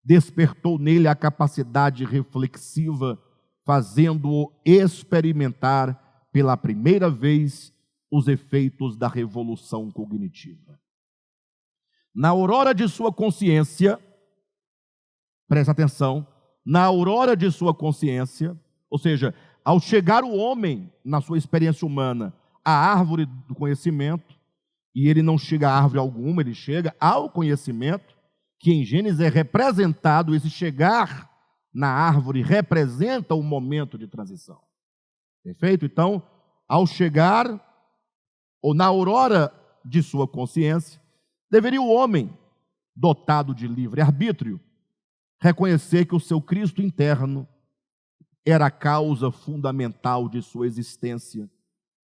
despertou nele a capacidade reflexiva, fazendo-o experimentar pela primeira vez os efeitos da revolução cognitiva. Na aurora de sua consciência, presta atenção, na aurora de sua consciência, ou seja, ao chegar o homem na sua experiência humana à árvore do conhecimento, e ele não chega a árvore alguma, ele chega ao conhecimento, que em Gênesis é representado, esse chegar na árvore representa o momento de transição. Perfeito? Então, ao chegar, ou na aurora de sua consciência, deveria o homem, dotado de livre-arbítrio, reconhecer que o seu Cristo interno era a causa fundamental de sua existência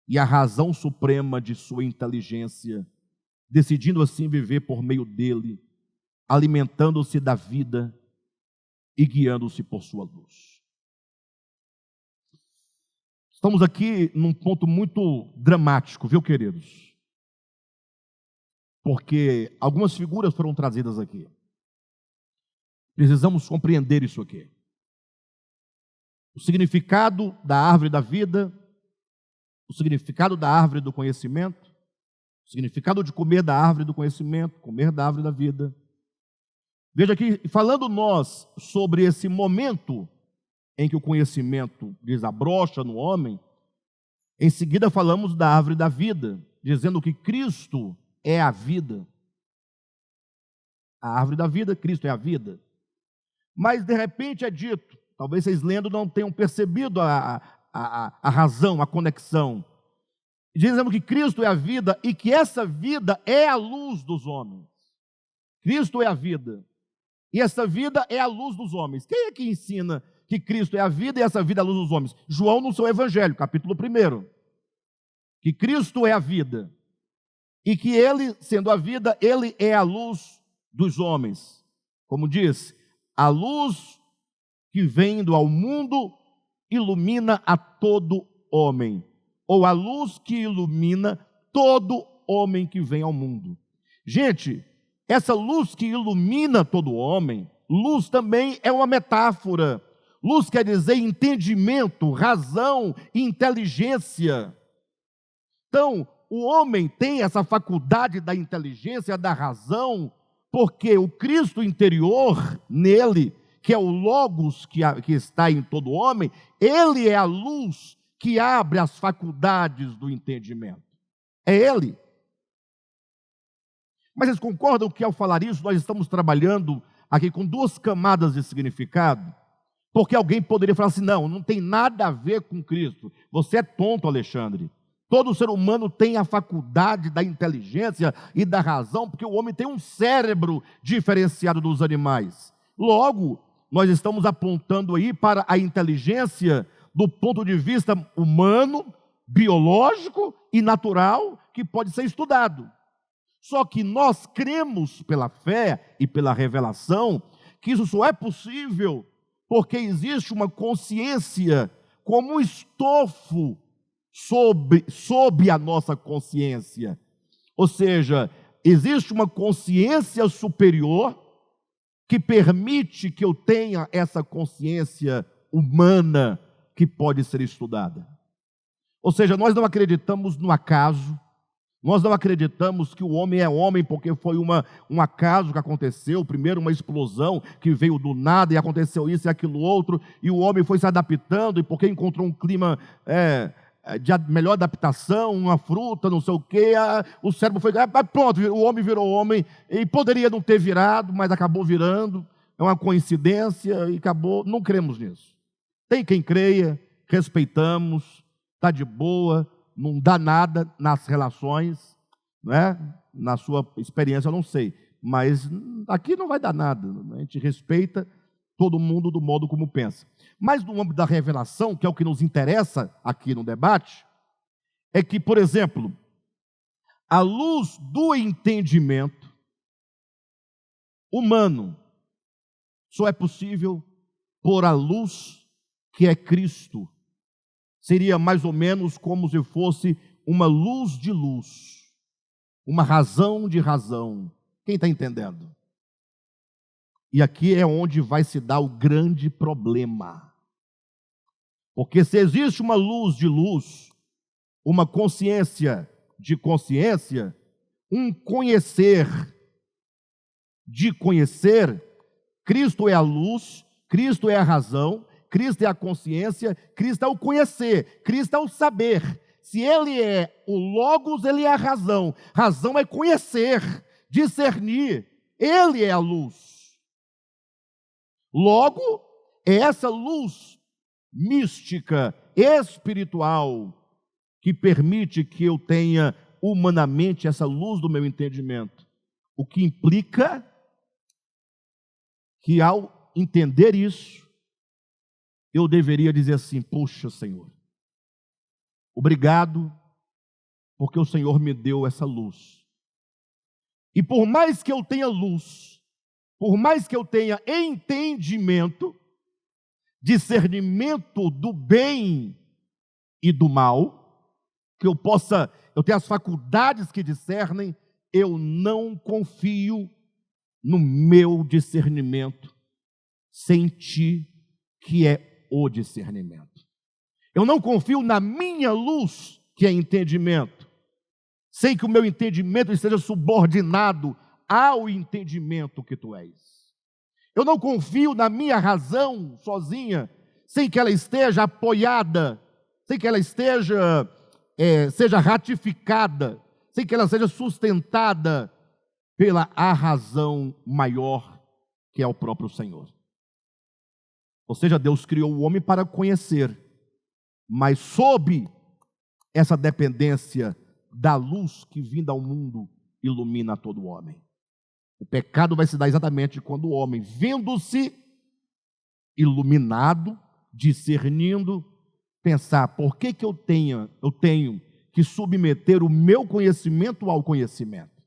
e a razão suprema de sua inteligência, decidindo assim viver por meio dele, alimentando-se da vida e guiando-se por sua luz. Estamos aqui num ponto muito dramático, viu, queridos? Porque algumas figuras foram trazidas aqui. Precisamos compreender isso aqui. O significado da árvore da vida, o significado da árvore do conhecimento, o significado de comer da árvore do conhecimento, comer da árvore da vida. Veja aqui, falando nós sobre esse momento em que o conhecimento desabrocha no homem, em seguida falamos da árvore da vida, dizendo que Cristo é a vida. A árvore da vida, Cristo é a vida. Mas de repente é dito, talvez vocês lendo não tenham percebido a razão, a conexão. Dizemos que Cristo é a vida e que essa vida é a luz dos homens. Cristo é a vida. E essa vida é a luz dos homens. Quem é que ensina que Cristo é a vida e essa vida é a luz dos homens? João no seu Evangelho, capítulo 1. Que Cristo é a vida. E que Ele, sendo a vida, Ele é a luz dos homens. Como diz, a luz que vindo ao mundo ilumina a todo homem. Ou a luz que ilumina todo homem que vem ao mundo. Gente, essa luz que ilumina todo homem, luz também é uma metáfora. Luz quer dizer entendimento, razão, inteligência. Então, o homem tem essa faculdade da inteligência, da razão, porque o Cristo interior nele, que é o Logos que está em todo homem, ele é a luz que abre as faculdades do entendimento. É ele. Mas vocês concordam que ao falar isso, nós estamos trabalhando aqui com duas camadas de significado? Porque alguém poderia falar assim, não tem nada a ver com Cristo. Você é tonto, Alexandre. Todo ser humano tem a faculdade da inteligência e da razão, porque o homem tem um cérebro diferenciado dos animais. Logo, nós estamos apontando aí para a inteligência do ponto de vista humano, biológico e natural, que pode ser estudado. Só que nós cremos pela fé e pela revelação que isso só é possível porque existe uma consciência como um estofo sob a nossa consciência. Ou seja, existe uma consciência superior que permite que eu tenha essa consciência humana que pode ser estudada. Ou seja, nós não acreditamos no acaso, nós não acreditamos que o homem é homem porque foi um acaso que aconteceu, primeiro uma explosão que veio do nada e aconteceu isso e aquilo outro, e o homem foi se adaptando, e porque encontrou um clima de melhor adaptação, uma fruta, não sei o quê, o cérebro foi, pronto, o homem virou homem, e poderia não ter virado, mas acabou virando, é uma coincidência, e acabou, não cremos nisso. Tem quem creia, respeitamos, está de boa, não dá nada nas relações, né? Na sua experiência eu não sei, mas aqui não vai dar nada, a gente respeita todo mundo do modo como pensa. Mas no âmbito da revelação, que é o que nos interessa aqui no debate, é que, por exemplo, a luz do entendimento humano só é possível por a luz que é Cristo. Seria mais ou menos como se fosse uma luz de luz, uma razão de razão. Quem está entendendo? E aqui é onde vai se dar o grande problema. Porque se existe uma luz de luz, uma consciência de consciência, um conhecer de conhecer, Cristo é a luz, Cristo é a razão, Cristo é a consciência, Cristo é o conhecer, Cristo é o saber. Se Ele é o Logos, Ele é a razão. Razão é conhecer, discernir. Ele é a luz. Logo, é essa luz mística, espiritual, que permite que eu tenha humanamente essa luz do meu entendimento. O que implica que ao entender isso, eu deveria dizer assim, puxa, Senhor, obrigado, porque o Senhor me deu essa luz. E por mais que eu tenha luz, por mais que eu tenha entendimento, discernimento do bem e do mal, que eu tenho as faculdades que discernem, eu não confio no meu discernimento, sem ti, que é o discernimento. Eu não confio na minha luz, que é entendimento, sem que o meu entendimento esteja subordinado ao entendimento que tu és. Eu não confio na minha razão sozinha, sem que ela esteja apoiada, sem que ela seja ratificada, sem que ela seja sustentada pela a razão maior, que é o próprio Senhor. Ou seja, Deus criou o homem para conhecer, mas sob essa dependência da luz que vinda ao mundo ilumina todo o homem. O pecado vai se dar exatamente quando o homem, vendo-se iluminado, discernindo, pensar, por que eu tenho que submeter o meu conhecimento ao conhecimento?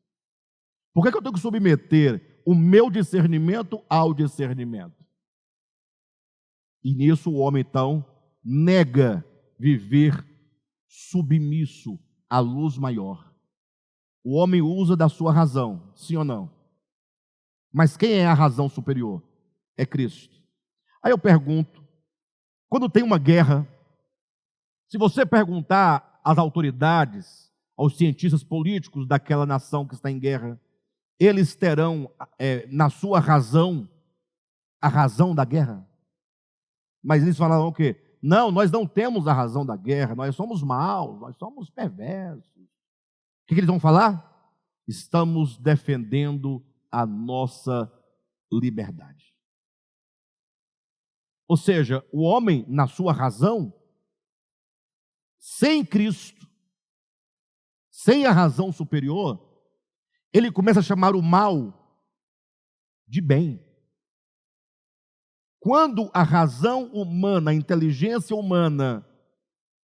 Por que eu tenho que submeter o meu discernimento ao discernimento? E nisso o homem, então, nega viver submisso à luz maior. O homem usa da sua razão, sim ou não? Mas quem é a razão superior? É Cristo. Aí eu pergunto, quando tem uma guerra, se você perguntar às autoridades, aos cientistas políticos daquela nação que está em guerra, eles terão na sua razão a razão da guerra. Mas eles falarão o quê? Não, nós não temos a razão da guerra, nós somos maus, nós somos perversos. O que eles vão falar? Estamos defendendo a nossa liberdade. Ou seja, o homem, na sua razão, sem Cristo, sem a razão superior, ele começa a chamar o mal de bem. Quando a razão humana, a inteligência humana,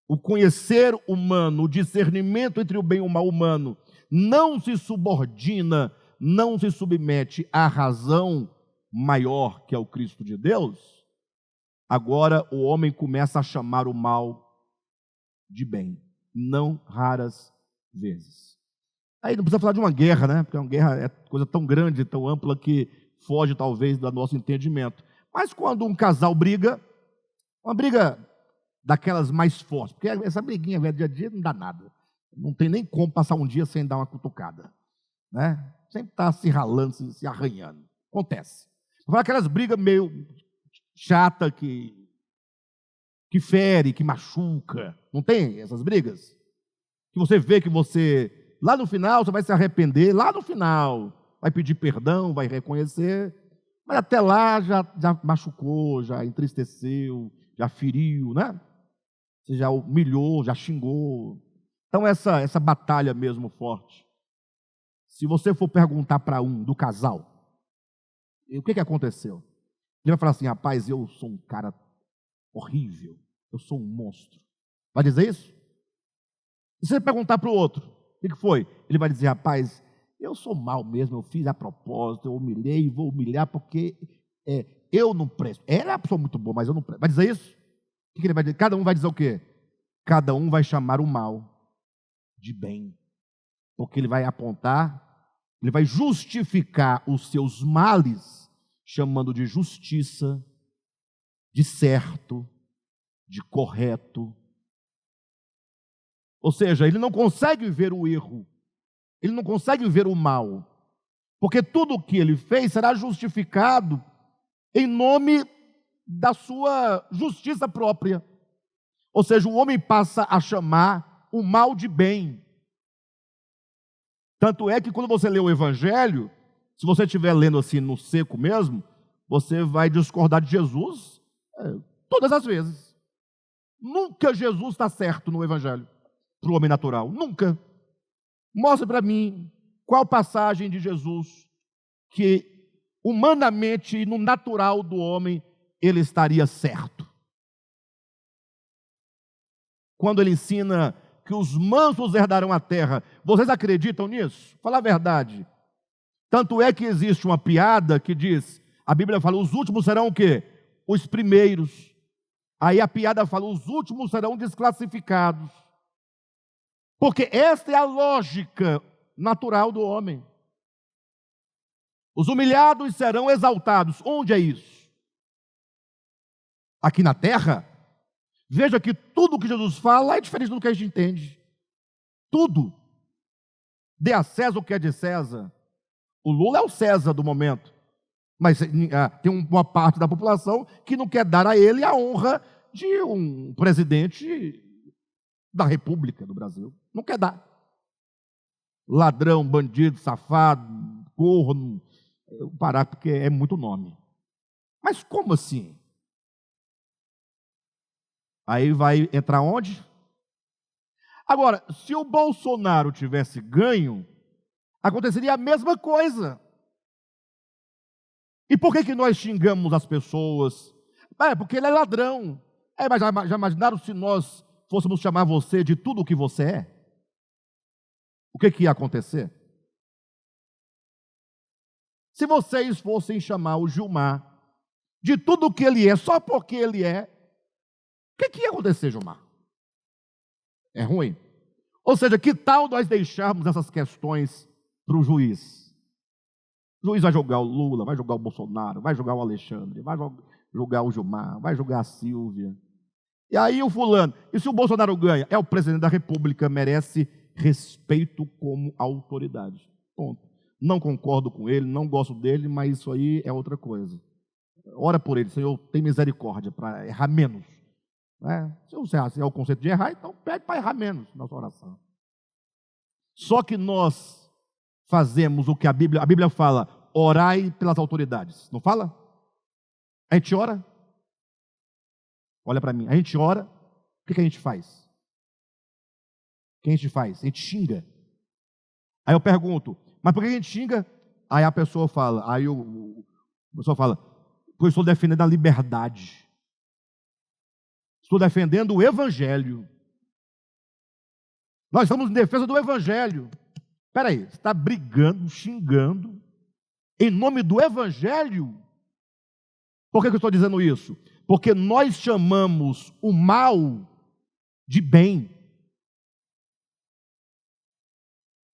o conhecer humano, o discernimento entre o bem e o mal humano, não se subordina, não se submete à razão maior, que é o Cristo de Deus, agora o homem começa a chamar o mal de bem, não raras vezes. Aí não precisa falar de uma guerra, né? Porque uma guerra é coisa tão grande, tão ampla, que foge talvez do nosso entendimento. Mas quando um casal briga, uma briga daquelas mais fortes, porque essa briguinha dia a dia não dá nada. Não tem nem como passar um dia sem dar uma cutucada, né? Sempre está se ralando, se arranhando. Acontece. Vou falar aquelas brigas meio chata que fere, que machuca. Não tem essas brigas? Que você vê que você, lá no final, você vai se arrepender, lá no final, vai pedir perdão, vai reconhecer, mas até lá já machucou, já entristeceu, já feriu, né? Você já humilhou, já xingou. Então essa batalha mesmo forte. Se você for perguntar para um do casal, o que aconteceu? Ele vai falar assim, rapaz, eu sou um cara horrível, eu sou um monstro. Vai dizer isso? E se você perguntar para o outro, o que foi? Ele vai dizer, rapaz, eu sou mal mesmo, eu fiz a propósito, eu humilhei e vou humilhar porque eu não presto. Ela é uma pessoa muito boa, mas eu não presto. Vai dizer isso? O que ele vai dizer? Cada um vai dizer o quê? Cada um vai chamar o mal de bem. Porque ele vai apontar, ele vai justificar os seus males, chamando de justiça, de certo, de correto. Ou seja, ele não consegue ver o erro, ele não consegue ver o mal, porque tudo o que ele fez será justificado em nome da sua justiça própria. Ou seja, o homem passa a chamar o mal de bem. Tanto é que quando você lê o Evangelho, se você estiver lendo assim no seco mesmo, você vai discordar de Jesus todas as vezes. Nunca Jesus está certo no Evangelho, para o homem natural, nunca. Mostra para mim qual passagem de Jesus que humanamente e no natural do homem ele estaria certo. Quando ele ensina que os mansos herdarão a terra, vocês acreditam nisso? Fala a verdade. Tanto é que existe uma piada que diz, a Bíblia fala, os últimos serão o quê? Os primeiros. Aí a piada fala, os últimos serão desclassificados. Porque esta é a lógica natural do homem. Os humilhados serão exaltados. Onde é isso? Aqui na terra? Veja que tudo que Jesus fala é diferente do que a gente entende. Tudo. Dê a César o que é de César. O Lula é o César do momento. Mas tem uma parte da população que não quer dar a ele a honra de um presidente da República do Brasil. Não quer dar. Ladrão, bandido, safado, corno. Eu parar porque é muito nome. Mas como assim? Aí vai entrar onde? Agora, se o Bolsonaro tivesse ganho, aconteceria a mesma coisa. E por que nós xingamos as pessoas? Porque ele é ladrão. Mas já imaginaram se nós fôssemos chamar você de tudo o que você é? O que ia acontecer? Se vocês fossem chamar o Gilmar de tudo o que ele é, só porque ele é, o que ia acontecer, Gilmar? É ruim? Ou seja, que tal nós deixarmos essas questões para o juiz? O juiz vai julgar o Lula, vai julgar o Bolsonaro, vai julgar o Alexandre, vai julgar o Gilmar, vai julgar a Silvia. E aí o fulano, e se o Bolsonaro ganha? É o presidente da República, merece respeito como autoridade. Ponto. Não concordo com ele, não gosto dele, mas isso aí é outra coisa. Ora por ele, Senhor, tem misericórdia para errar menos. Se é o conceito de errar, então pede para errar menos na sua oração. Só que nós fazemos o que a Bíblia fala, orai pelas autoridades. Não fala? A gente ora? Olha para mim, a gente ora, o que a gente faz? O que a gente faz? A gente xinga. Aí eu pergunto, mas por que a gente xinga? Aí a pessoa fala, a pessoa fala, porque eu estou defendendo a liberdade. Estou defendendo o Evangelho. Nós estamos em defesa do Evangelho. Espera aí, você está brigando, xingando, em nome do Evangelho? Por que eu estou dizendo isso? Porque nós chamamos o mal de bem.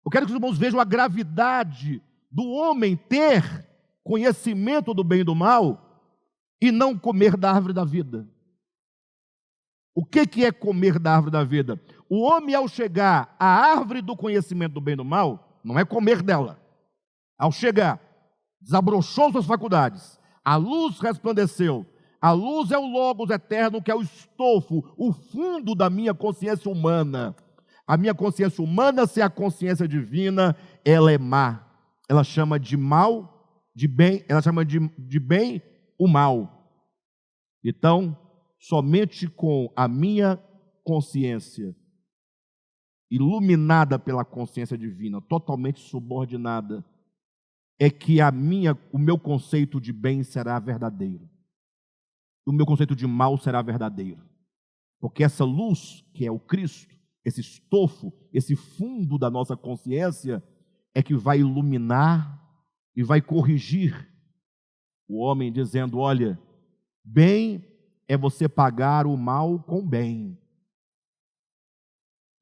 Eu quero que os irmãos vejam a gravidade do homem ter conhecimento do bem e do mal e não comer da árvore da vida. O que é comer da árvore da vida? O homem, ao chegar à árvore do conhecimento do bem e do mal, não é comer dela. Ao chegar, desabrochou suas faculdades, a luz resplandeceu. A luz é o Logos eterno, que é o estofo, o fundo da minha consciência humana. A minha consciência humana, se é a consciência divina, ela é má. Ela chama de mal, de bem, ela chama de bem o mal. Então, somente com a minha consciência, iluminada pela consciência divina, totalmente subordinada, é que o meu conceito de bem será verdadeiro. O meu conceito de mal será verdadeiro. Porque essa luz, que é o Cristo, esse estofo, esse fundo da nossa consciência, é que vai iluminar e vai corrigir o homem, dizendo, olha, bem é você pagar o mal com bem.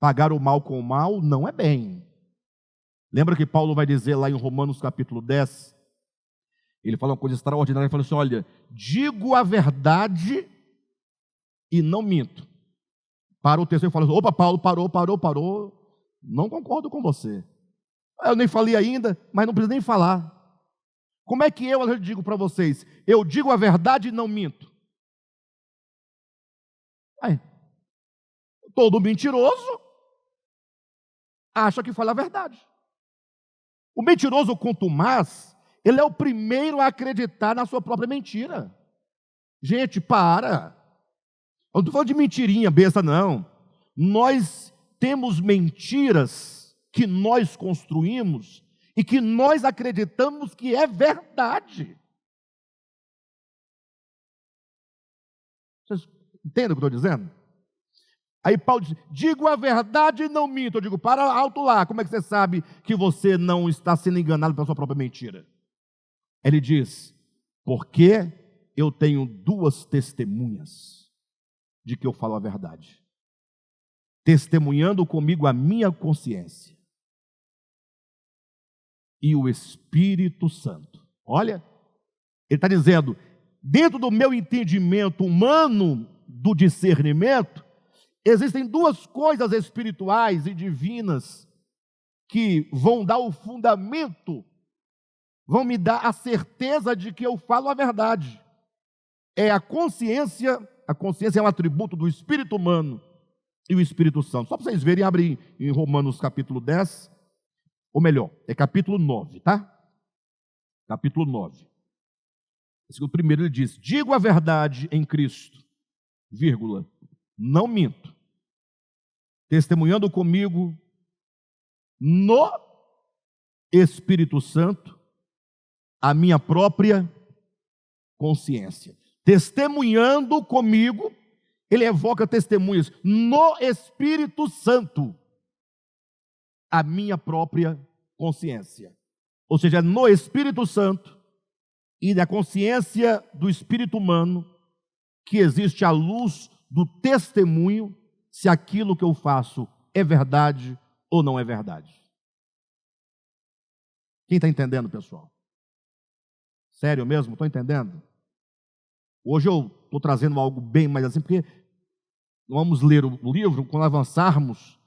Pagar o mal com o mal não é bem. Lembra que Paulo vai dizer lá em Romanos capítulo 10, ele fala uma coisa extraordinária, ele fala assim, olha, digo a verdade e não minto. Para o terceiro e fala assim, opa, Paulo, parou, não concordo com você. Eu nem falei ainda, mas não preciso nem falar. Como é que eu digo para vocês, eu digo a verdade e não minto? Todo mentiroso acha que fala a verdade. O mentiroso contumaz, ele é o primeiro a acreditar na sua própria mentira. Gente, para. Eu não estou falando de mentirinha besta, não. Nós temos mentiras que nós construímos e que nós acreditamos que é verdade. Vocês entendem o que eu estou dizendo? Aí Paulo diz, digo a verdade e não minto. Eu digo, para alto lá, como é que você sabe que você não está sendo enganado pela sua própria mentira? Ele diz, porque eu tenho duas testemunhas de que eu falo a verdade. Testemunhando comigo a minha consciência e o Espírito Santo. Olha, ele está dizendo, dentro do meu entendimento humano do discernimento, existem duas coisas espirituais e divinas que vão dar o fundamento, vão me dar a certeza de que eu falo a verdade. É a consciência é um atributo do espírito humano e o Espírito Santo. Só para vocês verem, abre em Romanos capítulo 10, ou melhor, é capítulo 9, tá? Capítulo 9. O primeiro ele diz, digo a verdade em Cristo, vírgula, não minto, testemunhando comigo no Espírito Santo a minha própria consciência. Testemunhando comigo, ele evoca testemunhas no Espírito Santo a minha própria consciência. Ou seja, no Espírito Santo e na consciência do espírito humano que existe a luz do testemunho se aquilo que eu faço é verdade ou não é verdade? Quem está entendendo, pessoal? Sério mesmo? Estou entendendo? Hoje eu estou trazendo algo bem mais assim, porque vamos ler o livro, quando avançarmos,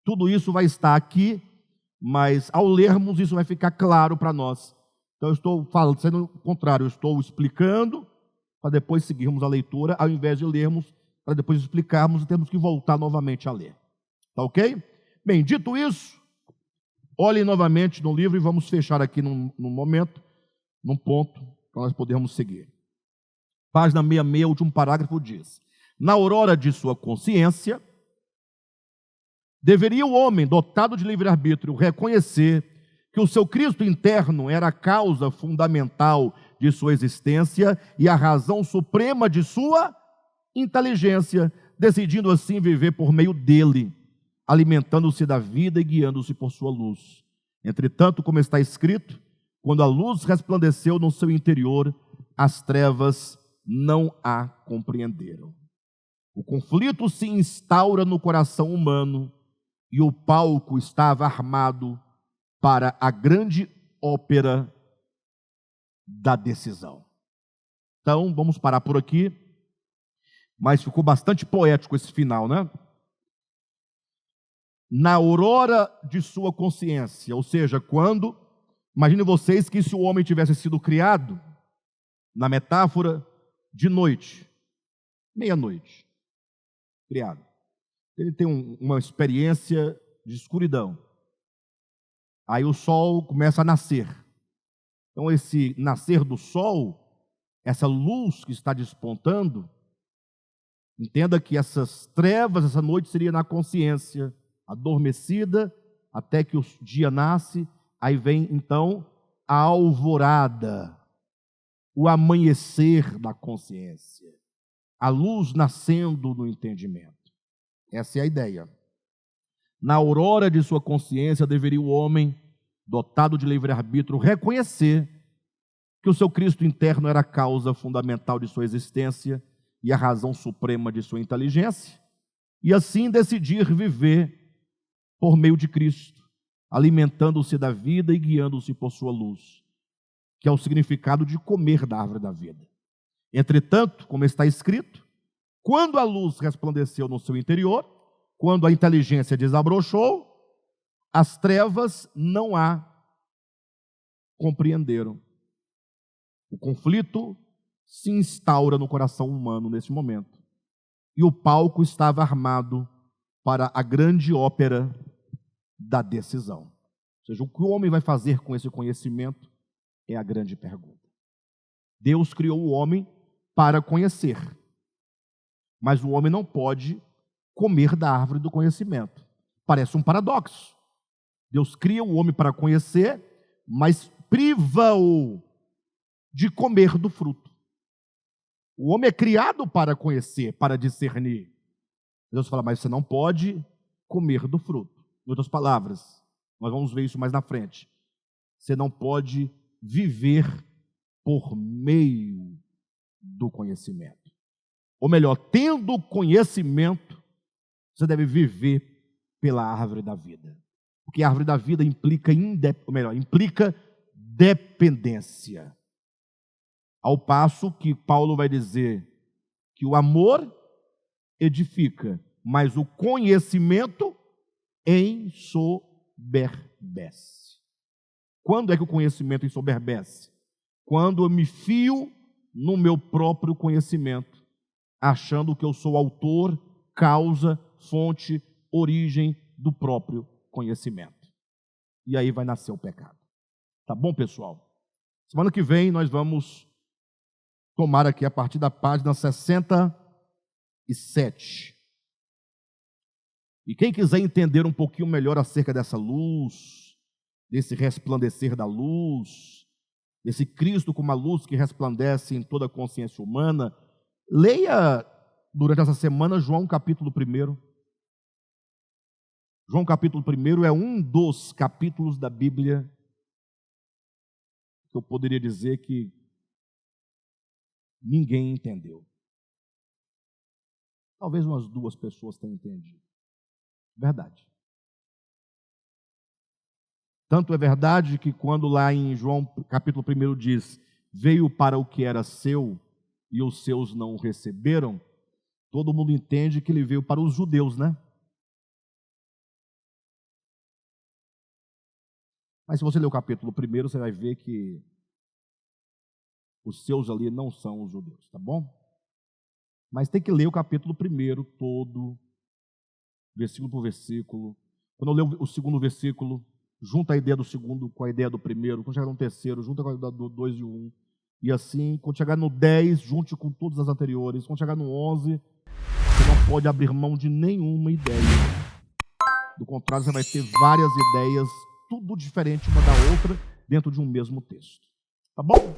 tudo isso vai estar aqui, mas ao lermos isso vai ficar claro para nós. Então eu estou falando, sendo o contrário, eu estou explicando para depois seguirmos a leitura, ao invés de lermos, para depois explicarmos e temos que voltar novamente a ler. Tá ok? Bem, dito isso, olhem novamente no livro e vamos fechar aqui num momento, num ponto, para nós podermos seguir. Página 66, último parágrafo diz: na aurora de sua consciência, deveria o homem, dotado de livre-arbítrio, reconhecer que o seu Cristo interno era a causa fundamental de sua existência e a razão suprema de sua inteligência, decidindo assim viver por meio dele, alimentando-se da vida e guiando-se por sua luz. Entretanto, como está escrito, quando a luz resplandeceu no seu interior, as trevas não a compreenderam. O conflito se instaura no coração humano e o palco estava armado para a grande ópera da decisão. Então, vamos parar por aqui, mas ficou bastante poético esse final, né? Na aurora de sua consciência, ou seja, quando, imagine vocês que se o homem tivesse sido criado, na metáfora, de noite, meia-noite, criado. Ele tem uma experiência de escuridão. Aí o sol começa a nascer. Então esse nascer do sol, essa luz que está despontando, entenda que essas trevas, essa noite seria na consciência, adormecida, até que o dia nasce, aí vem então a alvorada, o amanhecer da consciência, a luz nascendo no entendimento. Essa é a ideia. Na aurora de sua consciência, deveria o homem, dotado de livre-arbítrio, reconhecer que o seu Cristo interno era a causa fundamental de sua existência e a razão suprema de sua inteligência, e assim decidir viver por meio de Cristo, alimentando-se da vida e guiando-se por sua luz, que é o significado de comer da árvore da vida. Entretanto, como está escrito, quando a luz resplandeceu no seu interior, quando a inteligência desabrochou, as trevas não a compreenderam. O conflito se instaura no coração humano nesse momento. E o palco estava armado para a grande ópera da decisão. Ou seja, o que o homem vai fazer com esse conhecimento é a grande pergunta. Deus criou o homem para conhecer, mas o homem não pode comer da árvore do conhecimento. Parece um paradoxo. Deus cria o homem para conhecer, mas priva-o de comer do fruto. O homem é criado para conhecer, para discernir. Deus fala, mas você não pode comer do fruto. Em outras palavras, nós vamos ver isso mais na frente. Você não pode viver por meio do conhecimento. Ou melhor, tendo conhecimento, você deve viver pela árvore da vida. Porque a árvore da vida implica dependência. Ao passo que Paulo vai dizer que o amor edifica, mas o conhecimento ensoberbece. Quando é que o conhecimento ensoberbece? Quando eu me fio no meu próprio conhecimento, achando que eu sou autor, causa, fonte, origem do próprio conhecimento. E aí vai nascer o pecado. Tá bom, pessoal? Semana que vem nós vamos tomar aqui a partir da página 67. E quem quiser entender um pouquinho melhor acerca dessa luz, desse resplandecer da luz, desse Cristo como a luz que resplandece em toda a consciência humana, leia durante essa semana João capítulo 1. João capítulo 1 é um dos capítulos da Bíblia que eu poderia dizer que ninguém entendeu. Talvez umas 2 pessoas tenham entendido. Verdade. Tanto é verdade que quando lá em João capítulo 1 diz, veio para o que era seu e os seus não o receberam, todo mundo entende que ele veio para os judeus, né? Mas se você ler o capítulo 1, você vai ver que os seus ali não são os judeus, tá bom? Mas tem que ler o capítulo 1 todo, versículo por versículo. Quando eu ler o segundo versículo, junta a ideia do segundo com a ideia do primeiro. Quando chegar no terceiro, junta com a ideia do 2 e 1. E assim, quando chegar no 10, junte com todas as anteriores. Quando chegar no 11, você não pode abrir mão de nenhuma ideia. Do contrário, você vai ter várias ideias, tudo diferente uma da outra, dentro de um mesmo texto. Tá bom?